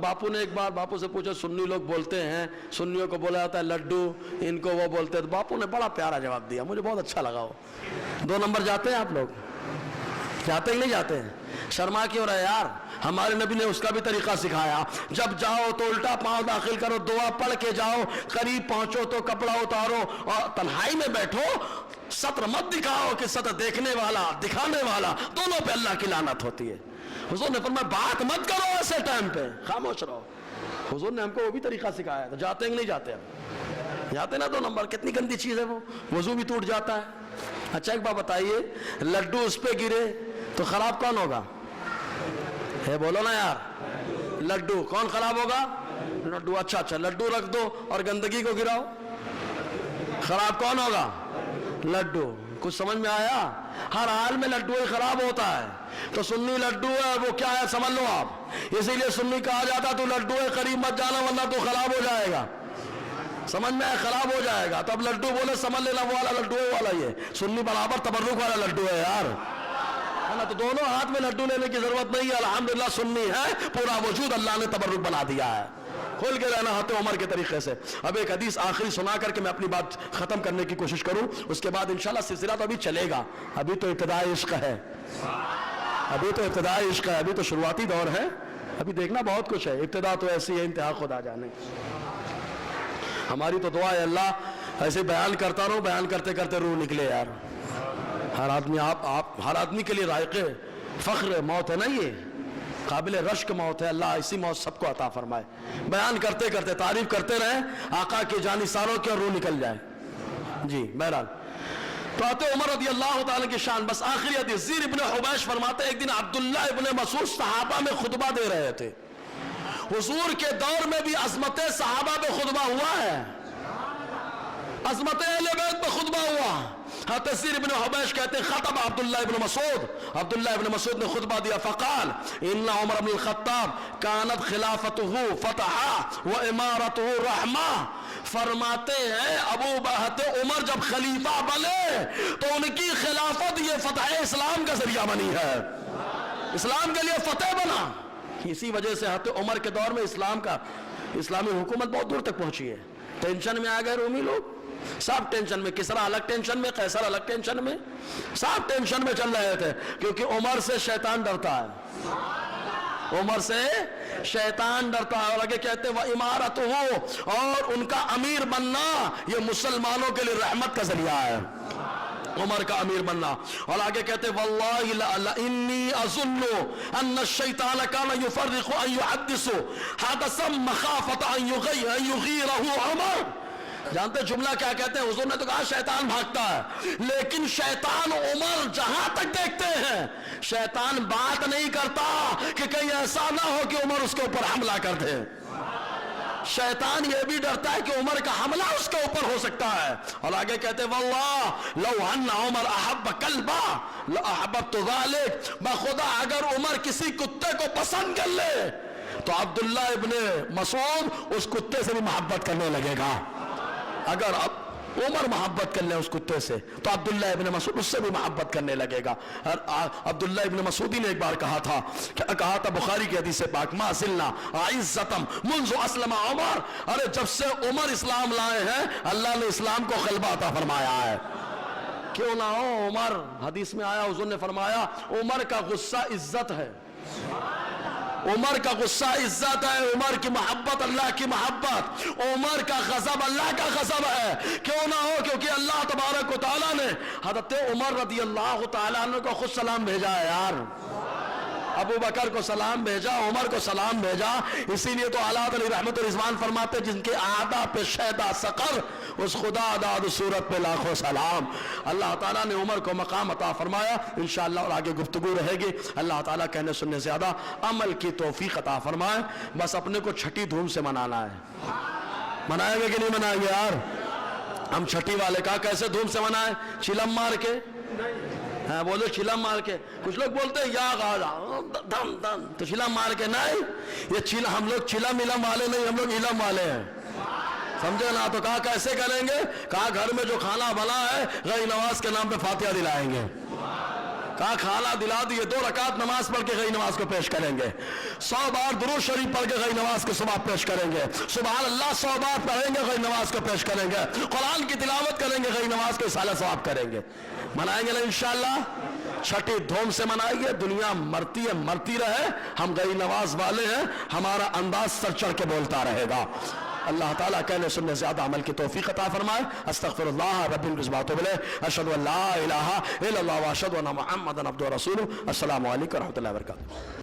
Speaker 1: باپو نے ایک بار باپو سے پوچھا سنی لوگ بولتے ہیں، سنیوں کو بولا جاتا ہے لڈو، ان کو وہ بولتے ہیں. تو باپو نے بڑا پیارا جواب دیا، مجھے بہت اچھا لگا. وہ 2 نمبر جاتے ہیں آپ لوگ. جاتے ہی نہیں جاتے ہیں؟ شرما کیوں رہے یار؟ ہمارے نبی نے اس کا بھی طریقہ سکھایا، جب جاؤ تو الٹا پاؤں داخل کرو، دعا پڑھ کے جاؤ، قریب پہنچو تو کپڑا اتارو اور تنہائی میں بیٹھو، سطر مت دکھاؤ کہ سطر دیکھنے والا دکھانے والا دونوں پہ اللہ کی لعنت ہوتی ہے۔ حضور نے فرمایا بات مت کرو ایسے ٹائم پہ، خاموش رہو۔ حضور نے ہم کو وہ بھی طریقہ سکھایا تھا۔ جاتے ہیں کہ نہیں جاتے؟ اب جاتے نا 2 نمبر، کتنی گندی چیز ہے وہ، وضو بھی ٹوٹ جاتا ہے۔ اچھا ایک بات بتائیے، لڈو اس پہ گرے تو خراب کون ہوگا؟ ہے بولو نا یار، لڈو کون خراب ہوگا؟ لڈو۔ اچھا لڈو رکھ دو اور گندگی کو گراؤ، خراب کون ہوگا؟ لڈو۔ کچھ سمجھ میں آیا؟ ہر حال میں لڈو ہی خراب ہوتا ہے۔ تو سنی لڈو ہے، وہ کیا ہے سمجھ لو آپ، اسی لیے سنی کہا جاتا تو لڈو ہے، قریب مت جانا ورنہ تو خراب ہو جائے گا۔ سمجھ میں آیا؟ خراب ہو جائے گا۔ تو اب لڈو بولے سمجھ لینا وہ والا لڈو ہے والا، یہ سنی برابر تبرک والا لڈو ہے یار، ہے نا؟ تو دونوں ہاتھ میں لڈو لینے کی ضرورت نہیں ہے، الحمدللہ سنی ہے، پورا وجود اللہ نے تبرک بنا دیا ہے۔ کھول کے رہنا ہاتھ عمر کے طریقے سے۔ اب ایک حدیث آخری سنا کر کے میں اپنی بات ختم کرنے کی کوشش کروں، اس کے بعد انشاءاللہ سلسلہ تو ابھی چلے گا، ابھی تو ابتدائی عشق ہے، ابھی تو ابتدائی عشق ہے، ابھی تو شروعاتی دور ہے، ابھی دیکھنا بہت کچھ ہے، ابتدا تو ایسی ہے، انتہا خدا جانے۔ ہماری تو دعا ہے اللہ ایسے بیان کرتا رہو، بیان کرتے کرتے روح نکلے یار۔ ہر آدمی آپ ہر آدمی کے لیے رائق فخر موت ہے نا، یہ قابل رشک موت ہے، اللہ اسی موت سب کو عطا فرمائے۔ بیان کرتے کرتے تعریف کرتے رہیں آقا کے جانثاروں کی اور روح نکل جائے۔ جی بہرحال تو آتے عمر رضی اللہ تعالیٰ کی شان۔ بس آخری حدیث، زیر ابن حبیش فرماتے ایک دن عبداللہ ابن مسعود صحابہ میں خطبہ دے رہے تھے۔ حضور کے دور میں بھی عظمت صحابہ پہ خطبہ ہوا ہے، عظمت اہل بیت پہ خطبہ ہوا۔ تذیر ابن حبیش کہتے ہیں خطب عبداللہ ابن مسعود، عبداللہ ابن مسعود نے خطبہ دیا، فقال ان عمر بن الخطاب کانت خلافته فتحا و امارته رحمہ۔ فرماتے ہیں ابو بہت عمر جب خلیفہ بنے تو ان کی خلافت یہ فتح اسلام کا ذریعہ بنی ہے، اسلام کے لیے فتح بنا۔ اسی وجہ سے حضرت عمر کے دور میں اسلامی حکومت بہت دور تک پہنچی ہے۔ ٹینشن میں آ گئے رومی لوگ، سب ٹینشن میں، کسرا الگ ٹینشن میں، قیصر الگ ٹینشن میں، سب ٹینشن میں چل رہے تھے، کیونکہ عمر سے شیطان ڈرتا ہے، عمر سے شیطان ڈرتا ہے۔ اور آگے کہتے ہیں وَإِمَارَتُ ہو، اور ان کا امیر بننا یہ مسلمانوں کے لیے رحمت کا ذریعہ ہے، عمر کا امیر بننا۔ اور آگے کہتے ہیں وَاللَّهِ لَإِنِّي أَظُنُّ أَنَّ الشَّيْطَانَ كَانَ يُفَرِّقُ أَن يُحَدِّثُ حَدَثًا مَخَافَةَ أَن يُغِيرَهُ عُمَرُ۔ جانتے جملہ کیا کہتے ہیں؟ حضور نے تو کہا شیطان بھاگتا ہے، لیکن شیطان عمر جہاں تک دیکھتے ہیں شیطان بات نہیں کرتا کہ کہیں ایسا نہ ہو کہ عمر اس کے اوپر حملہ کر دے۔ شیطان یہ بھی ڈرتا ہے کہ عمر کا حملہ اس کے اوپر ہو سکتا ہے۔ اور آگے کہتے ہیں واللہ لو ان عمر احب کلبا لاحببت ذلک، بخدا اگر عمر کسی کتے کو پسند کر لے تو عبداللہ ابن مسعود اس کتے سے بھی محبت کرنے لگے گا۔ اگر اب عمر محبت کر لے اس کتے سے تو عبداللہ ابن مسعود اس سے بھی محبت کرنے لگے گا۔ عبداللہ ابن مسعودی نے ایک بار کہا تھا بخاری کی حدیث پاک ما زلنا عزتم منذ اسلم عمر، ارے جب سے عمر اسلام لائے ہیں اللہ نے اسلام کو غلبہ عطا فرمایا ہے۔ کیوں نہ ہو عمر، حدیث میں آیا حضور نے فرمایا عمر کا غصہ عزت ہے، عمر کا غصہ عزت ہے، عمر کی محبت اللہ کی محبت، عمر کا غضب اللہ کا غضب ہے۔ کیوں نہ ہو؟ کیونکہ اللہ تبارک و تعالیٰ نے حضرت عمر رضی اللہ تعالیٰ عنہ کو خود سلام بھیجا ہے یار، ابو بکر کو سلام بھیجا، عمر کو سلام بھیجا۔ اسی لیے تو اعلیٰ علی رحمت الرضوان فرماتے جن کے اعدا پہ شیدا سقر اس خدا داد صورت پہ لاکھوں سلام۔ اللہ تعالیٰ نے عمر کو مقام عطا فرمایا، انشاءاللہ اور آگے گفتگو رہے گی۔ اللہ تعالیٰ کہنے سننے زیادہ عمل کی توفیق عطا فرمائے۔ بس اپنے کو چھٹی دھوم سے منانا ہے، منائیں گے کہ نہیں منائیں گے یار؟ ہم چھٹی والے کا کیسے دھوم سے منائیں؟ چلم مار کے؟ ہاں بولے چلم مار کے۔ کچھ لوگ بولتے ہیں یا غازہ دھم دھم، تو چلم مار کے نہیں، یہ ہم لوگ چلم علم والے نہیں، ہم لوگ علم والے ہیں، سمجھے نا؟ تو کہا کیسے کریں گے؟ کہا گھر میں جو کھانا بنا ہے غیر نواز کے نام پہ فاتحہ دلائیں گے۔ کہا کھانا دلا دیے، 2 رکعت نماز پڑھ کے غیر نواز کو پیش کریں گے، 100 بار درود شریف پڑھ کے غیر نواز کو ثواب پیش کریں گے، سبحان اللہ 100 بار پڑھیں گے غیر نواز کو پیش کریں گے، قرآن کی تلاوت کریں گے غیر نواز کو اصالہ ثواب کریں گے۔ منائیں گے نا انشاءاللہ؟ چھٹی دھوم سے منائیے. دنیا مرتی ہے مرتی رہے, ہم غیر نواز والے ہیں, ہمارا انداز سر چڑھ کے بولتا رہے گا. اللہ تعالیٰ کہنے سننے زیادہ عمل کی توفیق عطا فرمائے. استغفر اللہ ربی العزت بلے اشہد ان لا الہ الا اللہ واشہد ان محمدا عبدہ ورسولہ. السلام علیکم ورحمۃ اللہ وبرکاتہ.